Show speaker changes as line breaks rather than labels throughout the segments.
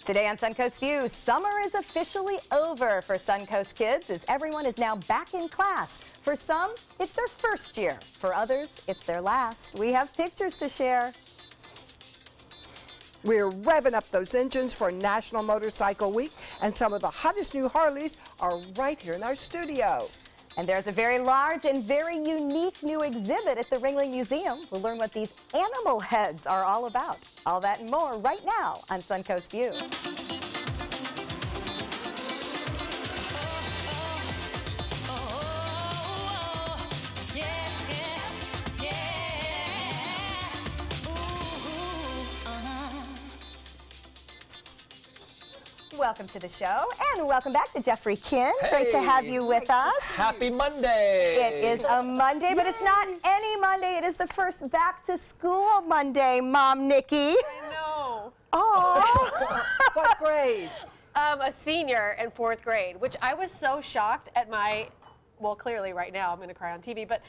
Today on Suncoast View, summer is officially over for Suncoast kids as everyone is now back in class. For some, it's their first year. For others, it's their last. We have pictures to share.
We're revving up those engines for National Motorcycle Week, and some of the hottest new Harleys are right here in our studio.
And there's a very large and very unique new exhibit at the Ringling Museum. We'll learn what these animal heads are all about. All that and more right now on Suncoast View. Welcome to the show, and welcome back to Jeffrey Kinn.
Hey.
Great to have you with us.
Happy Monday!
It is a Monday, but it's not any Monday. It is the first back-to-school Monday, Mom Nikki.
I know.
Oh.
What grade?
A senior in 4th grade, which I was so shocked at my, well, clearly right now I'm going to cry on TV, but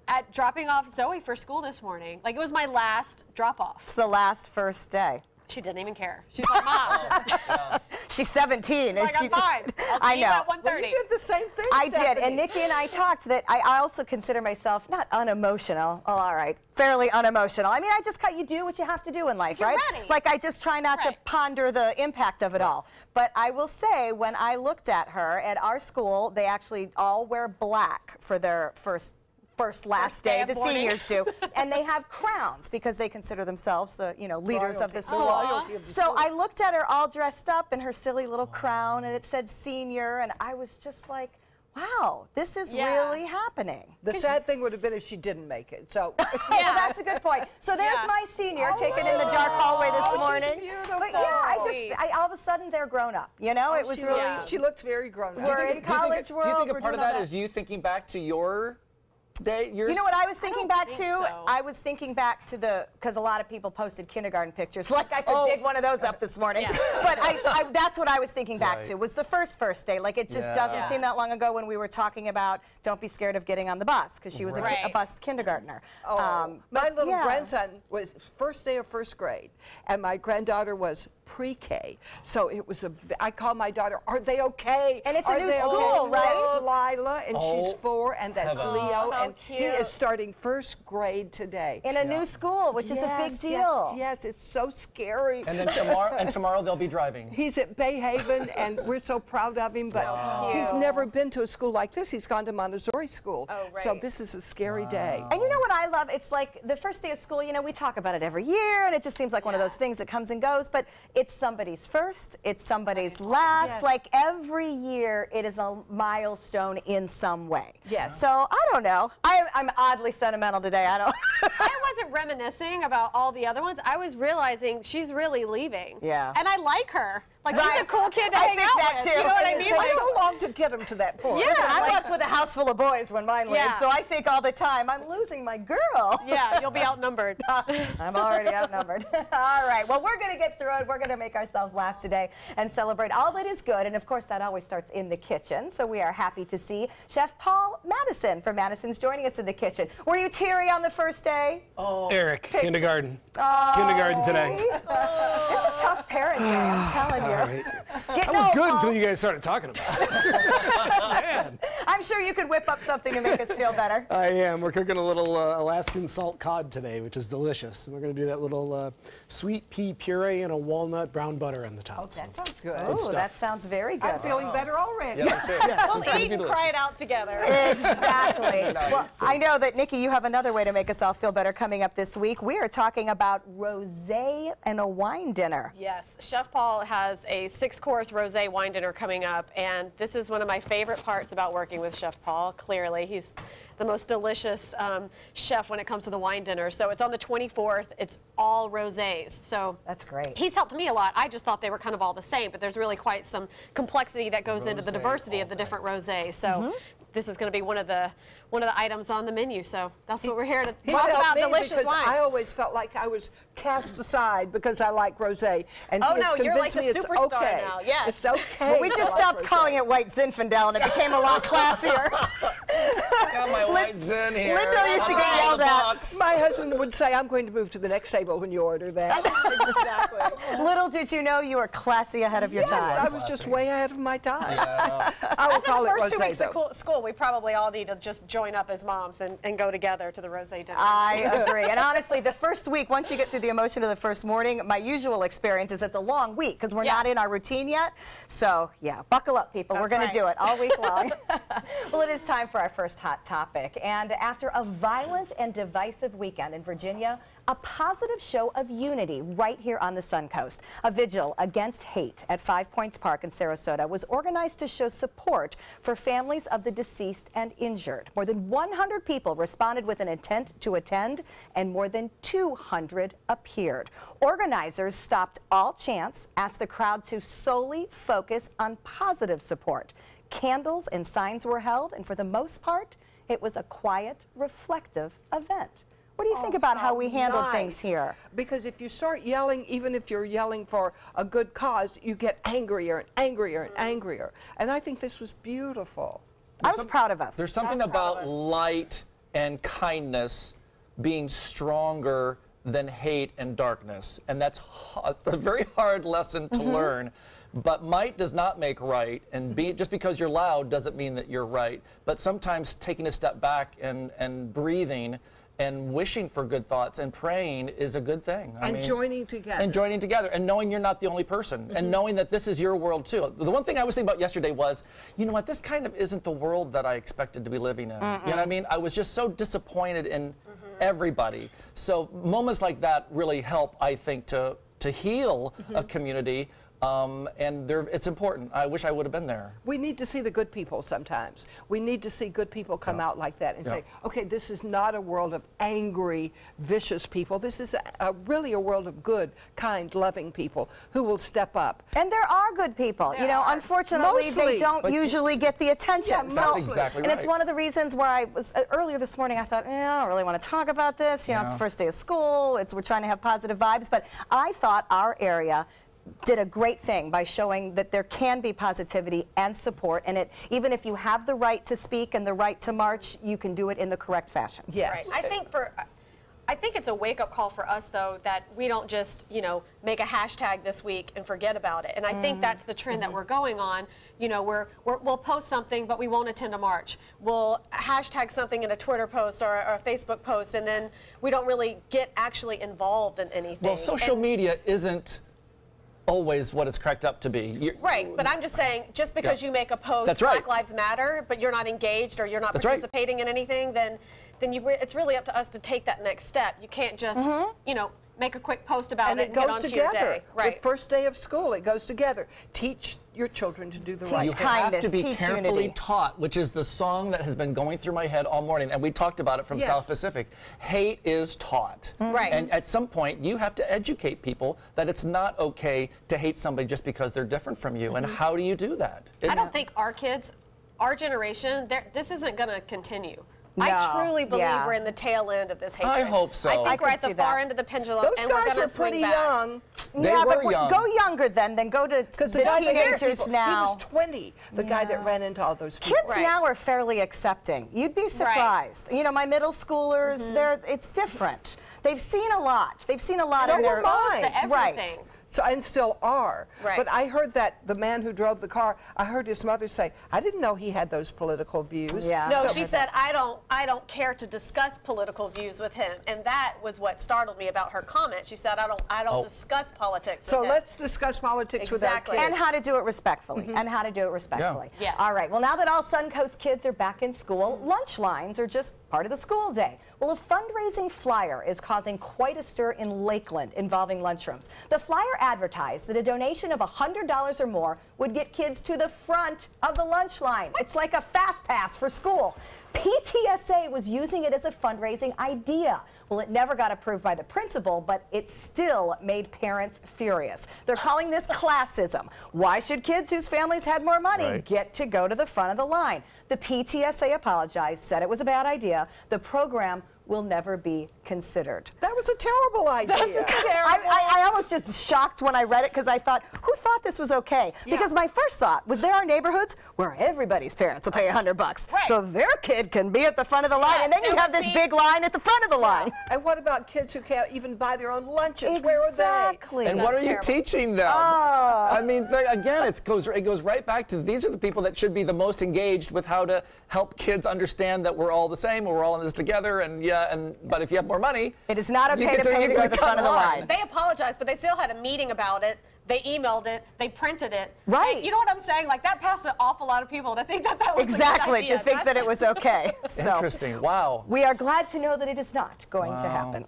at dropping off Zoe for school this morning. Like, it was my last drop-off.
It's the last first day.
She didn't even care. She's like, Mom.
She's 17.
She's like, I'm fine.
I know.
At 1:30.
Well, you did the same thing,
I
Stephanie.
did, and Nikki and I talked that I also consider myself not unemotional. Oh, all right, fairly unemotional. I mean, you do what you have to do in life,
You're
right?
ready.
Like, I just try not to ponder the impact of it all. But I will say, when I looked at her at our school, they actually all wear black for their last day, the seniors do, and they have crowns because they consider themselves the leaders of the school. So I looked at her all dressed up in her silly little crown, and it said senior, and I was just like, wow, this is really happening.
The sad thing would have been if she didn't make it. So
yeah, that's a good point. So there's my senior taken in the dark hallway this morning.
She's beautiful.
But yeah, all of a sudden they're grown up. You know, it was really.
She looks very grown up.
We're in college world.
Do you think
we're
a part of
doing all
that is you thinking back to your day?
You know what I was thinking back to?
so.
I was thinking back to because a lot of people posted kindergarten pictures. Like I could dig one of those up this morning.
Yeah.
But that's what I was thinking back to, was the first day. Like, it just doesn't seem that long ago when we were talking about don't be scared of getting on the bus, because she was a bus kindergartner.
My little grandson was first day of 1st grade, and my granddaughter was pre-K. So it was I called my daughter, are they okay?
And it's a
Are
new
they
school,
okay?
right?
That's Lila, and she's 4, and that's Leo, and
cute.
he is starting 1st grade today.
In a new school, which is a big deal.
Yes, it's so scary.
And then tomorrow they'll be driving.
He's at Bay Haven, and we're so proud of him, but he's never been to a school like this. He's gone to Montessori school.
Oh, right.
So this is a scary day.
And you know what I love? It's like the first day of school, we talk about it every year, and it just seems like one of those things that comes and goes, but it's somebody's first, it's somebody's last.
Yes.
Like, every year, it is a milestone in some way.
Yes.
So, I don't know. I'm oddly sentimental today. I
wasn't reminiscing about all the other ones. I was realizing she's really leaving.
Yeah.
And I like her. Like,
Right.
she's a cool kid to
I
hang
think
out
that
with.
too.
You know what I mean?
It takes so long to get him to that point.
Listen, I left with a house full of boys when mine leaves, so I think all the time, I'm losing my girl.
Yeah, you'll be outnumbered.
I'm already outnumbered. All right, well, we're going to get through it. We're going to make ourselves laugh today and celebrate all that is good. And, of course, that always starts in the kitchen. So we are happy to see Chef Paul Madison from Madison's joining us in the kitchen. Were you teary on the first day?
Oh. Eric, kindergarten. Kindergarten today.
It's a tough parent day, I'm telling you.
All right. That was good until you guys started talking about it. Man.
I'm sure you could whip up something to make us feel better.
I am. We're cooking a little Alaskan salt cod today, which is delicious. And we're going to do that little sweet pea puree and a walnut brown butter on the top.
Oh, that sounds good.
Oh, that sounds very good.
I'm feeling better already.
We'll eat and cry it out together.
Exactly. Well, I know that, Nikki, you have another way to make us all feel better coming up this week. We are talking about rosé and a wine dinner.
Yes, Chef Paul has a 6-course rosé wine dinner coming up, and this is one of my favorite parts about working with Chef Paul. Clearly, he's the most delicious chef when it comes to the wine dinner. So it's on the 24th. It's all rosés. So
that's great.
He's helped me a lot. I just thought they were kind of all the same, but there's really quite some complexity that goes into the diversity of the different rosés. So this is going to be one of the items on the menu. So that's what we're here to talk about. Delicious wine.
I always felt like I was cast aside because I like rosé. And
oh
he has
no, you're like the
convinced me it's
superstar
okay.
now. Yes,
it's okay.
Well, we just stopped calling it white Zinfandel, and it became a lot classier.
got my whites in here.
Linda used to get
Out of
yelled
the
at.
box.
My husband would say, I'm going to move to the next table when you order that.
Exactly. Little did you know you were classy ahead of your
Yes, I
time.
was just way ahead of my time.
Yeah.
I will
After
call
the
it
first 2
rosé,
weeks
though.
of school, we probably all need to just join up as moms and go together to the rosé dinner.
I agree. And honestly, the first week, once you get through the emotion of the first morning, my usual experience is it's a long week because we're not in our routine yet. So, yeah, buckle up, people. We're going to do it all week long. Well, it is time for our first hot topic. And after a violent and divisive weekend in Virginia, a positive show of unity right here on the Suncoast. A vigil against hate at 5 Points Park in Sarasota was organized to show support for families of the deceased and injured. More than 100 people responded with an intent to attend, and more than 200 appeared. Organizers stopped all chants, asked the crowd to solely focus on positive support. Candles and signs were held, and for the most part, it was a quiet, reflective event. What do you think about how we handled things here?
Because if you start yelling, even if you're yelling for a good cause, you get angrier and angrier and angrier. And I think this was beautiful.
I was proud of us.
There's something about light and kindness being stronger than hate and darkness. And that's a very hard lesson to learn. But might does not make right, and just because you're loud doesn't mean that you're right. But sometimes taking a step back and breathing and wishing for good thoughts and praying is a good thing. I mean,
Joining together.
and joining together and knowing you're not the only person and knowing that this is your world too. The one thing I was thinking about yesterday was, you know what, this kind of isn't the world that I expected to be living in. You know what I mean? I was just so disappointed in everybody. So moments like that really help, I think, to heal a community. And it's important. I wish I would have been there.
We need to see the good people sometimes. We need to see good people come out like that and say, okay, this is not a world of angry, vicious people. This is really a world of good, kind, loving people who will step up.
And there are good people. You know, unfortunately,
Mostly.
they don't usually get the attention.
Yeah,
That's exactly right.
And it's one of the reasons where I was earlier this morning, I thought, I don't really want to talk about this. You know, it's the first day of school. We're trying to have positive vibes. But I thought our area did a great thing by showing that there can be positivity and support, and even if you have the right to speak and the right to march, you can do it in the correct fashion.
Yes.
Right. I think it's a wake-up call for us, though, that we don't just, you know, make a hashtag this week and forget about it. And I think that's the trend that we're going on. You know, we'll post something, but we won't attend a march. We'll hashtag something in a Twitter post or a Facebook post, and then we don't really get actually involved in anything.
Well, social media isn't always what it's cracked up to be.
Right, but I'm just saying, just because you make a post,
That's right.
Black Lives Matter, but you're not engaged or you're not
That's right.
participating in anything, then it's really up to us to take that next step. You can't just, you know, make a quick post about
And
it
it
and get
goes
on to your
together.
day. Right.
The first day of school, it goes together. Teach your children to do the right
You
thing.
have
kindness,
to be
teach
carefully
unity.
taught, which is the song that has been going through my head all morning, and we talked about it from
Yes.
South Pacific. Hate is taught.
Right.
And at some point, you have to educate people that it's not okay to hate somebody just because they're different from you. And how do you do that?
I don't think our kids, our generation, this isn't going to continue.
No,
I truly believe
yeah.
we're in the tail end of this hatred.
I hope so.
I
I
think we're
could
at the
see
far
that.
end of the pendulum,
Those
and we're
guys
going
were
to swing
pretty
back.
young.
They
yeah,
were
but
young.
go younger then go to
Because
the
the guy that
teenagers
people,
now.
he was 20, the guy that ran into all those people.
Kids
Right.
now are fairly accepting. You'd be surprised. You know, my middle schoolers, it's different. They've seen a lot. They've seen a lot
So
in their
exposed
to
Right.
everything.
So, and still are.
Right.
But I heard that the man who drove the car, I heard his mother say, I didn't know he had those political views.
Yeah.
No,
So-
she said, I don't care to discuss political views with him. And that was what startled me about her comment. She said, I don't discuss politics
So
with him.
let's discuss politics
Exactly.
with our
And
kids.
how to do it respectfully. And how to do it respectfully.
Yes.
All right. Well, now that all Suncoast kids are back in school, lunch lines are just part of the school day. Well, a fundraising flyer is causing quite a stir in Lakeland involving lunchrooms. The flyer advertised that a donation of $100 or more would get kids to the front of the lunch line. It's like a fast pass for school. PTSA was using it as a fundraising idea. Well, it never got approved by the principal, but it still made parents furious. They're calling this classism. Why should kids whose families had more money get to go to the front of the line? The PTSA apologized, said it was a bad idea. The program will never be considered.
That was a terrible idea.
I almost just shocked when I read it because I thought, who thought this was okay? Because my first thought was there are neighborhoods where everybody's parents will pay $100,
Right.
so their kid can be at the front of the line, and then you have this big line at the front of the line.
And what about kids who can't even buy their own lunches? Where are they?
Exactly.
And what are you teaching them? I mean, again, it goes right back to these are the people that should be the most engaged with how to help kids understand that we're all the same, we're all in this together, and but if you have more money,
It is not okay to pay to go to the front of the line.
They apologized, but they still had a meeting about it. They emailed it. They printed it.
Right.
You know what I'm saying? Like, that passed an awful lot of people to think that that was a good idea.
To think that it was okay. So,
interesting. Wow.
we are glad to know that it is not going to happen.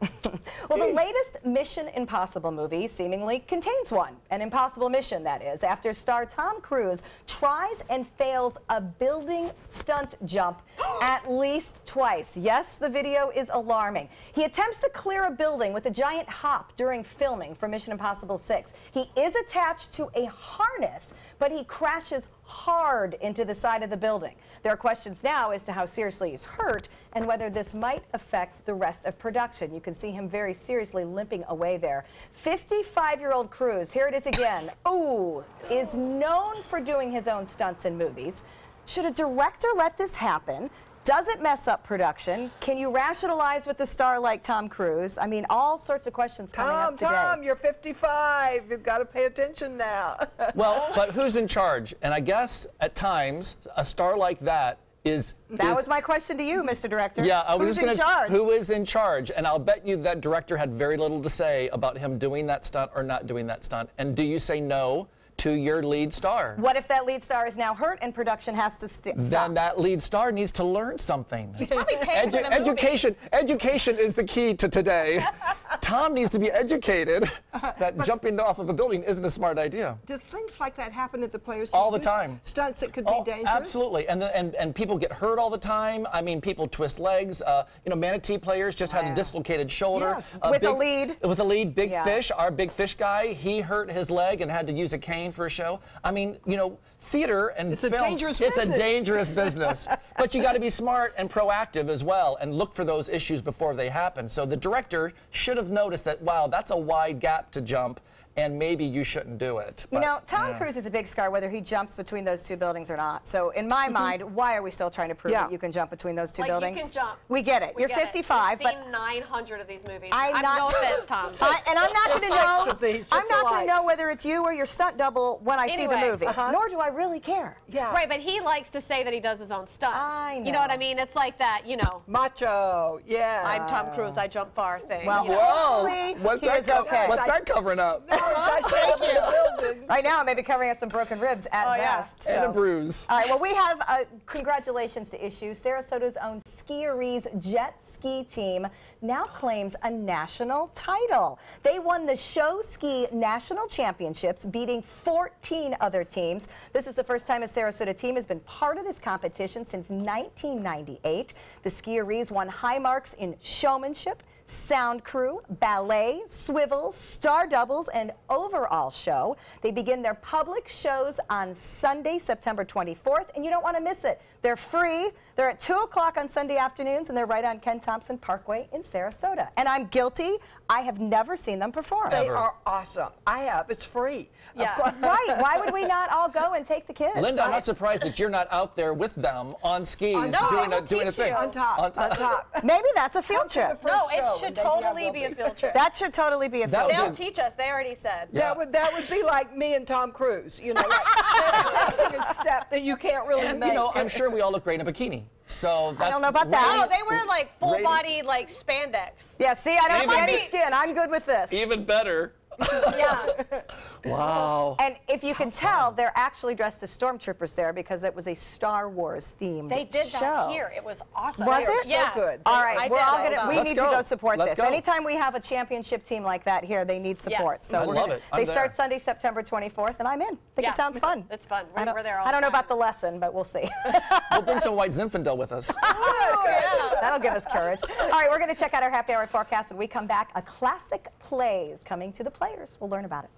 Well, the latest Mission Impossible movie seemingly contains one. An impossible mission, that is, after star Tom Cruise tries and fails a building stunt jump at least twice. Yes, the video is alarming. He attempts to clear a building with a giant hop during filming for Mission Impossible 6. He is attached to a harness, but he crashes hard into the side of the building. There are questions now as to how seriously he's hurt and whether this might affect the rest of production. You can see him very seriously limping away there. 55-year-old Cruise, here it is again, is known for doing his own stunts in movies. Should a director let this happen? Does it mess up production? Can you rationalize with a star like Tom Cruise? I mean, all sorts of questions coming up today.
Tom, you're 55. You've got to pay attention now.
Well, but who's in charge? And I guess at times a star like that is.
That was my question to you, Mr. Director.
Yeah, I was
Who's in charge?
Who is in charge? And I'll bet you that director had very little to say about him doing that stunt or not doing that stunt. And do you say no to your lead star?
What if that lead star is now hurt and production has to stop?
Then that lead star needs to learn something.
He's probably paying for the movie.
Education is the key to today. Tom needs to be educated that jumping off of a building isn't a smart idea.
Does things like that happen at the Players
All the
Theater?
time.
Stunts that could be dangerous?
Absolutely. And people get hurt all the time. I mean, people twist legs. Manatee players just had a dislocated shoulder.
Yes.
With a lead.
With a lead, Big Fish, our Big Fish guy, he hurt his leg and had to use a cane for a show. I mean, theater and
it's
film,
a dangerous
it's
business.
a dangerous business. But you got to be smart and proactive as well and look for those issues before they happen. So the director should have noticed that, wow, that's a wide gap to jump, and maybe you shouldn't do it. But,
Tom Cruise is a big star whether he jumps between those two buildings or not. So in my mind, why are we still trying to prove that you can jump between those two buildings?
You can jump.
We get it. You're 55,
We've seen 900 of these movies.
I'm
no offense, Tom.
And I'm not going to know.
of these,
I'm
just
not going
alike.
to know whether it's you or your stunt double when I see the movie. Nor do I really care.
Yeah.
Right, but he likes to say that he does his own stunts.
I know.
You know what I mean? It's like that,
Macho, yeah.
I'm Tom Cruise, I jump far thing.
Well,
whoa, what's
he
that,
is okay.
what's that covering up?
Right now, maybe covering up some broken ribs at best.
And a
so.
bruise.
All right, well, we have congratulations to issue. Sarasota's own Skieri's jet ski team now claims a national title. They won the Show Ski National Championships, beating 14 other teams. This is the first time a Sarasota team has been part of this competition since 1998. The Skieri's won high marks in showmanship, sound crew, ballet, swivel, star doubles, and overall show. They begin their public shows on Sunday, September 24th, and you don't want to miss it. They're free. They're at 2 o'clock on Sunday afternoons, and they're right on Ken Thompson Parkway in Sarasota. And I'm guilty. I have never seen them perform.
They are awesome. I have. It's free.
Yeah.
Right. Why would we not all go and take the kids?
Linda, I'm not surprised that you're not out there with them on skis doing a thing.
On top.
Maybe that's a field trip.
No, it should totally be a field trip.
That should totally be a field
They'll
trip.
teach us. They already said.
Yeah.
That would be like me and Tom Cruise. Like they're taking a step that you can't really
And,
make.
I'm sure we all look great in a bikini. So
I don't know about that.
No, they wear like full body like spandex.
Yeah, see, I don't see
Maybe.
any skin. I'm good with this.
Even better.
Yeah.
Wow.
And if you can tell, they're actually dressed as stormtroopers there because it was a Star Wars themed
They did
show.
that here. It was awesome.
Was
They were
it?
Yeah.
So good.
All right,
I
we're
did.
all gonna. We
Let's
need
go.
to go support
Let's
this.
go.
Anytime we have a championship team like that here, they need support.
Yes.
So
I
we're
love
gonna,
it. I'm
They
there.
start Sunday, September 24th, and I'm in. I think it sounds fun.
It's fun.
I don't,
We're there all
I don't
the
know about
time.
the lesson, but we'll see.
We'll bring some white Zinfandel with us.
That'll give us courage. All right, we're going to check out our happy hour forecast when we come back. A classic plays coming to the Players. We'll learn about it.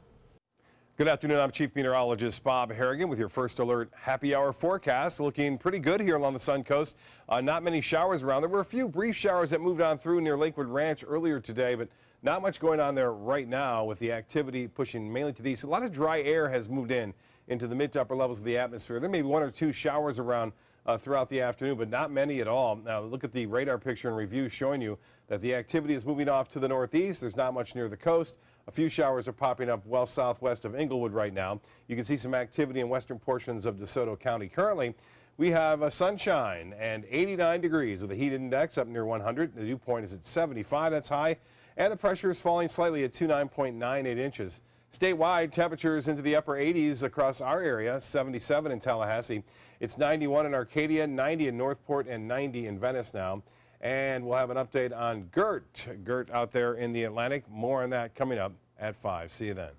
Good afternoon. I'm Chief Meteorologist Bob Harrigan with your first alert happy hour forecast. Looking pretty good here along the Suncoast. Not many showers around. There were a few brief showers that moved on through near Lakewood Ranch earlier today, but not much going on there right now with the activity pushing mainly to the east. A lot of dry air has moved into the mid to upper levels of the atmosphere. There may be one or two showers around throughout the afternoon, but not many at all. Now look at the radar picture and review showing you that the activity is moving off to the northeast. There's not much near the coast. A few showers are popping up well southwest of Inglewood right now. You can see some activity in western portions of DeSoto County. Currently, we have sunshine and 89 degrees with a heat index up near 100. The dew point is at 75. That's high. And the pressure is falling slightly at 29.98 inches. Statewide, temperatures into the upper 80s across our area, 77 in Tallahassee. It's 91 in Arcadia, 90 in Northport, and 90 in Venice now. And we'll have an update on Gert out there in the Atlantic. More on that coming up at 5. See you then.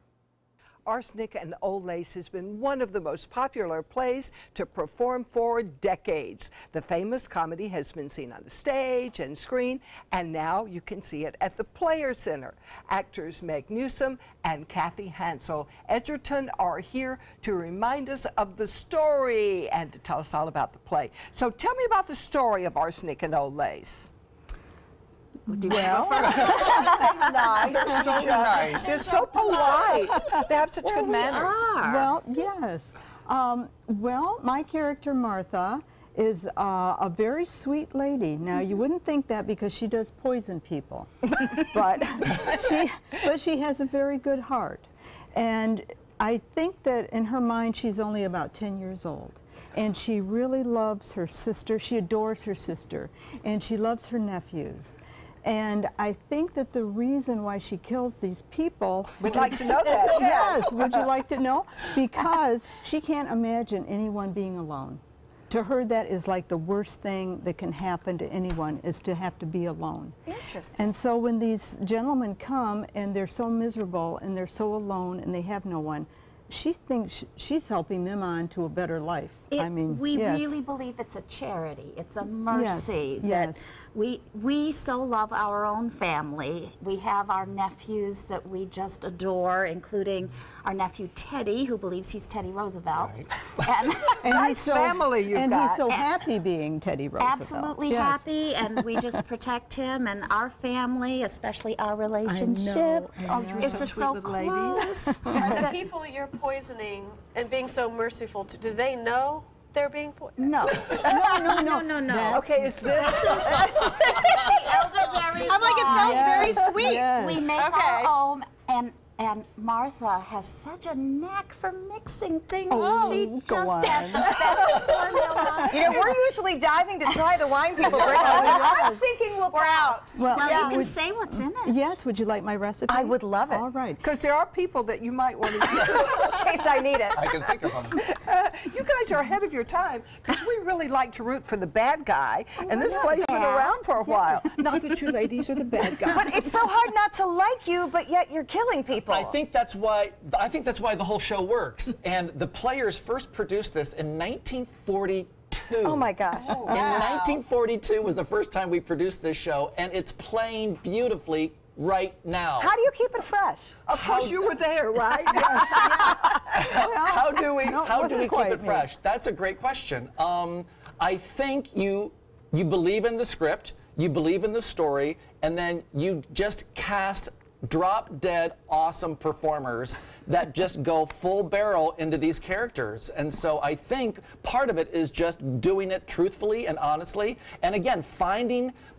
Arsenic and Old Lace has been one of the most popular plays to perform for decades. The famous comedy has been seen on the stage and screen, and now you can see it at the Players Center. Actors Meg Newsom and Kathy Hansel Edgerton are here to remind us of the story and to tell us all about the play. So tell me about the story of Arsenic and Old Lace.
Well,
Nice. They're so nice. They're so polite. They have such good manners.
well, yes. Well, my character Martha is a very sweet lady. Now, you wouldn't think that because she does poison people, but she has a very good heart. And I think that in her mind, she's only about 10 years old. And she really loves her sister. She adores her sister. And she loves her nephews. And I think that the reason why she kills these people...
We'd like to know that.
Yes, would you like to know? Because she can't imagine anyone being alone. To her, that is like the worst thing that can happen to anyone, is to have to be alone.
Interesting.
And so when these gentlemen come and they're so miserable and they're so alone and they have no one, she thinks she's helping them on to a better life. I mean,
we
yes.
really believe it's a charity. It's a mercy
Yes.
that we so love our own family. We have our nephews that we just adore, including our nephew Teddy, who believes he's Teddy Roosevelt.
And
Nice
he's so,
family you've
and
got.
he's so happy being Teddy Roosevelt.
Absolutely
Yes.
happy, and we just protect him and our family, especially our relationship.
I know.
It's just so
sweet little ladies.
close.
Are the people you're poisoning and being so merciful to, do they know they're being poisoned?
No.
That's-
Okay, is this...
Elderberry
I'm like, it sounds very
Yes,
sweet.
yes.
We make
Okay.
our own, and Martha has such a knack for mixing things.
Oh,
she
go
just
on.
has the best formula.
You know, we're usually diving to try the wine people bring us. I'm thinking we're out.
Well,
Well, you can say what's in it.
yes, would you like my recipe?
I would love it.
All right.
Because there are people that you might want to use.
In case I need it.
I can think of them.
You guys are ahead of your time because we really like to root for the bad guy, and this play's been around for a while. Not that you ladies are the bad guy.
But it's so hard not to like you, but yet you're killing people.
I think that's why the whole show works. And the Players first produced this in 1942.
Oh my gosh.
In 1942 was the first time we produced this show, and it's playing beautifully right now.
How do you keep it fresh?
Of course, you were there, right?
How do we keep
quite
it
me.
fresh? That's a great question. I think you believe in the script, you believe in the story, and then you just cast drop-dead awesome performers that just go full barrel into these characters. And so I think part of it is just doing it truthfully and honestly. And again,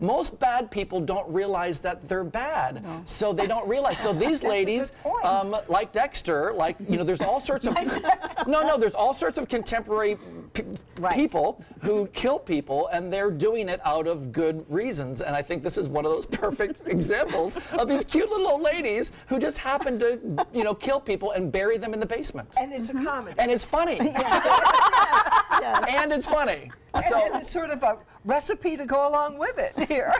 most bad people don't realize that they're bad. No. So they don't realize. So these ladies, like Dexter, there's all sorts of, there's all sorts of contemporary people who kill people, and they're doing it out of good reasons. And I think this is one of those perfect examples of these cute little old ladies who just happen to, kill people and bury them in the basement.
And it's a comedy.
And it's funny. And it's funny.
And it's sort of a recipe to go along with it here.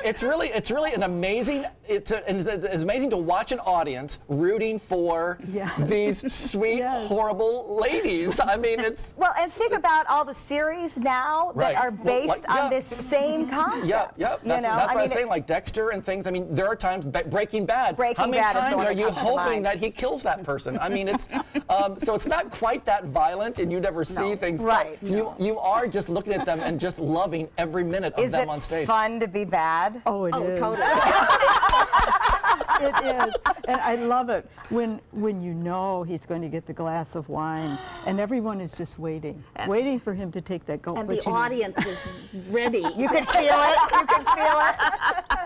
It's really an amazing. It's amazing to watch an audience rooting for these sweet, horrible ladies. I mean, it's
well, and think about all the series now that are based on this same concept.
That's what I was saying, like Dexter and things. I mean, there are times Breaking Bad. How many times are you hoping that he kills that person? I mean, it's so it's not quite that violent, and you never see things.
Right.
But you are just looking at them and just loving every minute of them on stage.
Is it fun to be bad?
Oh, it is.
Totally.
It is, and I love it when you know he's going to get the glass of wine, and everyone is just waiting for him to take that gulp.
And the audience is ready.
You can feel it. You can feel it.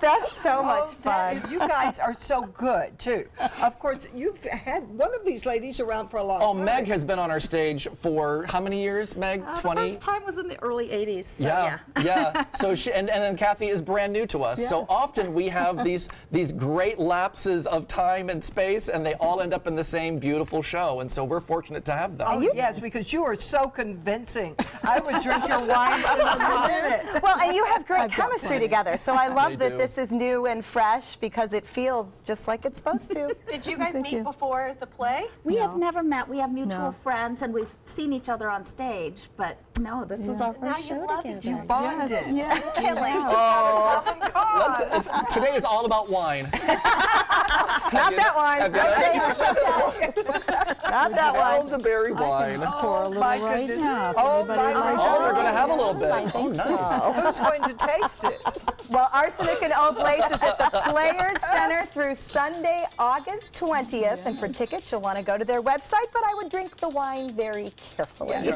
That's so much fun.
You guys are so good too. Of course, you've had one of these ladies around for a long time.
Oh, Meg has been on our stage for how many years, Meg? 20?
The first time was in the early 80s. So
yeah. So she and then Kathy is brand new to us. Yes. So often we have these great lapses of time and space, and they all end up in the same beautiful show. And so we're fortunate to have them.
Oh, yes, because you are so convincing. I would drink your wine in a minute.
Well, and you have great chemistry together. So I love that this is new and fresh because it feels just like it's supposed to.
Did you guys meet before the play?
We have never met. We have mutual friends, and we've seen each other on stage. But no, this was our first show together.
You bonded.
Killing.
Today is all about wine.
Not that wine. Not that one.
Elderberry wine.
Pour a little right now.
Oh, my God.
Oh, we're going to have a little bit. Oh, nice.
Who's going to taste it?
Well, Arsenic and Old Lace is at the Players Center through Sunday, August 20th. And for tickets, you'll want to go to their website, but I would drink the wine very carefully.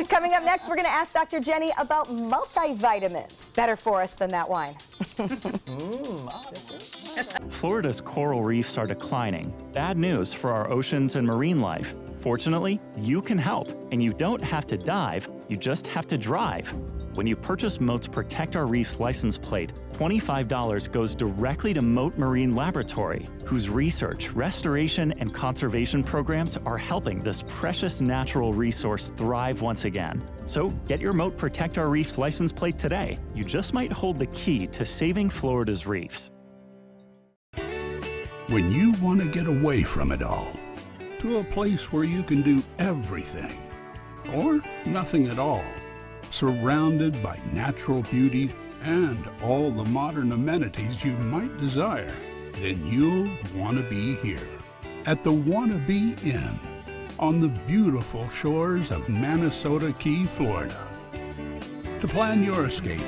Coming up next, we're going to ask Dr. Jenny about multivitamins. Better for us than that wine.
Florida's coral reefs are declining. Bad news for our oceans and marine life. Fortunately, you can help, and you don't have to dive, you just have to drive. When you purchase Moat's Protect Our Reefs license plate, $25 goes directly to Moat Marine Laboratory, whose research, restoration, and conservation programs are helping this precious natural resource thrive once again. So get your Moat Protect Our Reefs license plate today. You just might hold the key to saving Florida's reefs.
When you want to get away from it all, to a place where you can do everything, or nothing at all, surrounded by natural beauty and all the modern amenities you might desire, then you'll want to be here at the Wanna Be Inn on the beautiful shores of Manasota Key, Florida. To plan your escape,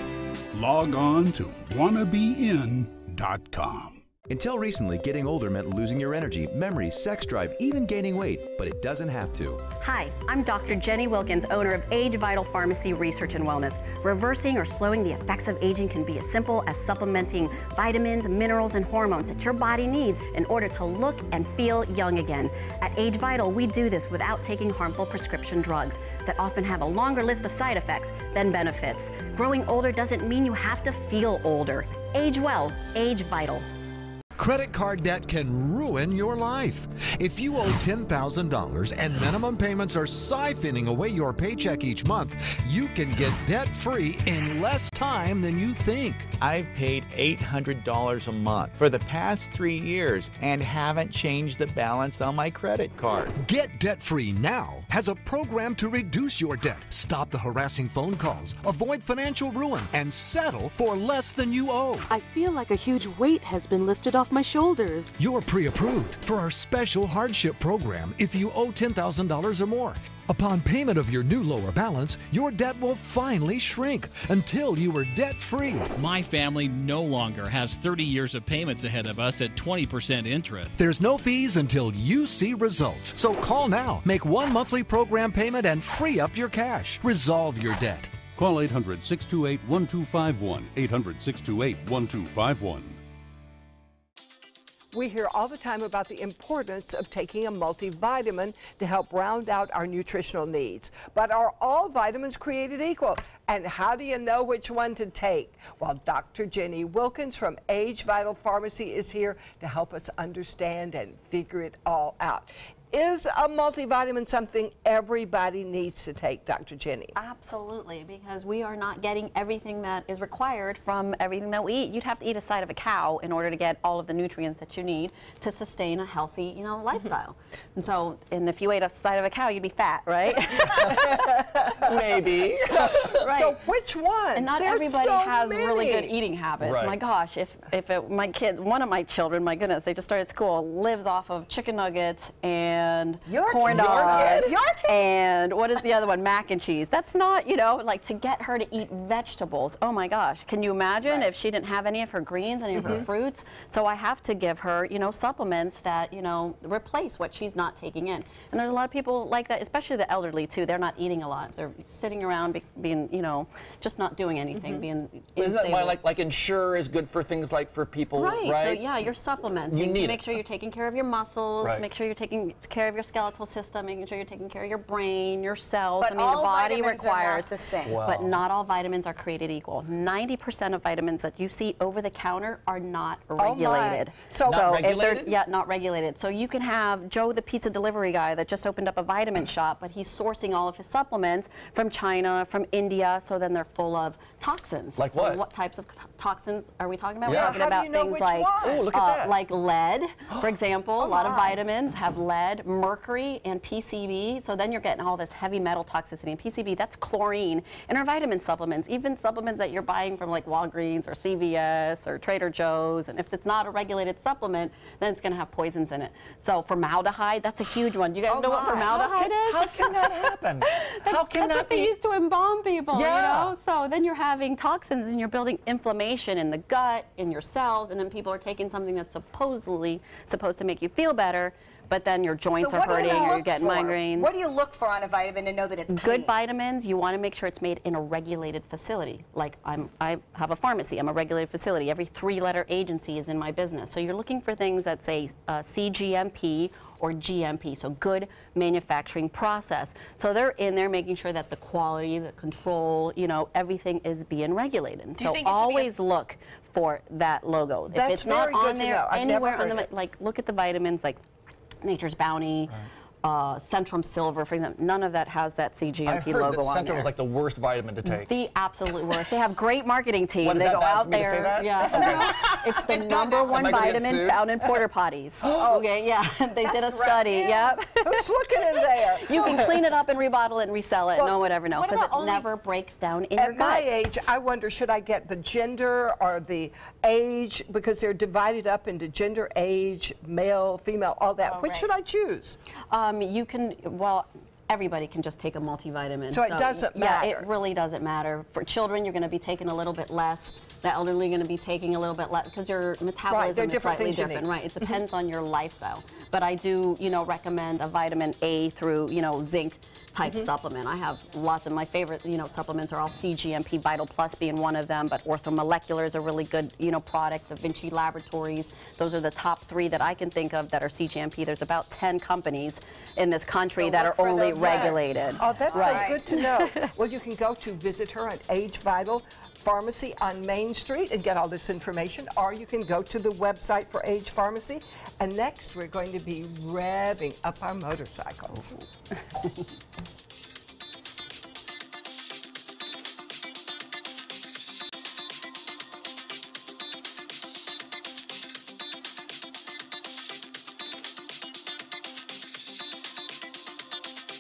log on to wannabein.com.
Until recently, getting older meant losing your energy, memory, sex drive, even gaining weight, but it doesn't have to.
Hi, I'm Dr. Jenny Wilkins, owner of Age Vital Pharmacy Research and Wellness. Reversing or slowing the effects of aging can be as simple as supplementing vitamins, minerals, and hormones that your body needs in order to look and feel young again. At Age Vital, we do this without taking harmful prescription drugs that often have a longer list of side effects than benefits. Growing older doesn't mean you have to feel older. Age well, Age Vital.
Credit card debt can ruin your life. If you owe $10,000 and minimum payments are siphoning away your paycheck each month, you can get debt-free in less time than you think.
I've paid $800 a month for the past 3 years and haven't changed the balance on my credit card.
Get debt-free now has a program to reduce your debt, stop the harassing phone calls, avoid financial ruin, and settle for less than you owe.
I feel like a huge weight has been lifted off my shoulders.
You're pre-approved for our special hardship program if you owe $10,000 or more. Upon payment of your new lower balance, your debt will finally shrink until you are debt-free.
My family no longer has 30 years of payments ahead of us at 20% interest.
There's no fees until you see results. So call now, make one monthly program payment, and free up your cash. Resolve your debt.
Call 800-628-1251, 800-628-1251.
We hear all the time about the importance of taking a multivitamin to help round out our nutritional needs. But are all vitamins created equal? And how do you know which one to take? Well, Dr. Jenny Wilkins from Age Vital Pharmacy is here to help us understand and figure it all out. Is a multivitamin something everybody needs to take, Dr. Jenny?
Absolutely, because we are not getting everything that is required from everything that we eat. You'd have to eat a side of a cow in order to get all of the nutrients that you need to sustain a healthy, lifestyle. And so, if you ate a side of a cow, you'd be fat, right?
Maybe.
So which one?
And not everybody has really good eating habits.
Right.
My gosh, my kids, one of my children, my goodness, they just started school, lives off of chicken nuggets and corn dogs. And what is the other one? Mac and cheese. That's not, like to get her to eat vegetables. Oh my gosh. Can you imagine if she didn't have any of her greens, any of her fruits? So I have to give her, supplements that, replace what she's not taking in. And there's a lot of people like that, especially the elderly too. They're not eating a lot. They're sitting around being, just not doing anything, being
Isn't that why like Ensure is good for things like for people, right?
So yeah, your supplements.
You need
to make sure you're taking care of your muscles, make sure you're taking care of your skeletal system, making sure you're taking care of your brain, your cells.
But
I mean, the body
vitamins
requires
are not the same.
Wow.
But not all vitamins are created equal. 90% of vitamins that you see over the counter are not regulated.
So
Not
if they're
regulated?
not regulated. So you can have Joe the pizza delivery guy that just opened up a vitamin shop, but he's sourcing all of his supplements from China, from India, so then they're full of toxins.
Like
so
what?
What types of toxins are we talking about?
Yeah.
We're talking
How do
about
you know
things
which
like
one?
Ooh, look at that.
like lead, for example. A lot of vitamins have lead, mercury, and PCB. So then you're getting all this heavy metal toxicity. And PCB, that's chlorine in our vitamin supplements, even supplements that you're buying from like Walgreens or CVS or Trader Joe's. And if it's not a regulated supplement, then it's going to have poisons in it. So formaldehyde, that's a huge one. Do you guys know what formaldehyde is?
How can that happen? How can
That's
that
what they
be?
used to embalm people,
Yeah.
So then you're having toxins and you're building inflammation in the gut, in your cells, and then people are taking something that's supposedly supposed to make you feel better, but then your joints are hurting or you're getting migraines.
What do you look for on a vitamin to know that it's clean?
Good vitamins, you want to make sure it's made in a regulated facility. Like I have a pharmacy, I'm a regulated facility. Every 3-letter agency is in my business. So you're looking for things that say CGMP or GMP, so good manufacturing process. So they're in there making sure that the quality, the control, everything is being regulated.
Do you
So
think it should be
always look for that logo.
That's
if it's not
very
on
good to
there
know. I've never
anywhere on
heard
the
it.
like look at the vitamins like Nature's Bounty, Centrum Silver, for example. None of that has that
I
CGMP
heard
logo
that
on
Centrum
there.
was like the worst vitamin to take.
The absolute worst. They have great marketing team.
What, is
they
that
go
bad
out
for me to
there.
say that?
Yeah. It's the number one
Am I gonna get
vitamin
sued?
found in porta potties. Okay, yeah. They did a study. Yep.
Who's looking in there?
You can clean it up and rebottle it and resell it.
Well,
no one would ever know
what
because
about
it
only-
never breaks down in your
At my
gut.
age, I wonder, should I get the gender or the age, because they're divided up into gender, age, male, female, all that. Which should I choose?
You can, well, everybody can just take a multivitamin.
So it doesn't
Yeah,
matter.
it really doesn't matter. For children, you're going to be taking a little bit less. The elderly are going to be taking a little bit less because your metabolism is
different
slightly
things you
different.
need.
Right, it depends on your lifestyle. But I do, recommend a vitamin A through, zinc type supplement. I have lots of my favorite, supplements are all CGMP, Vital Plus being one of them, but Orthomolecular is a really good, product. Da Vinci Laboratories, those are the top 3 that I can think of that are CGMP. There's about 10 companies in this country
So
that
look
are
for
only
those
regulated.
Oh, that's
Right.
so good to know. Well, you can go to visit her at Age Vital Pharmacy on Main Street and get all this information, or you can go to the website for Age Pharmacy. And next, we're going to be revving up our motorcycles.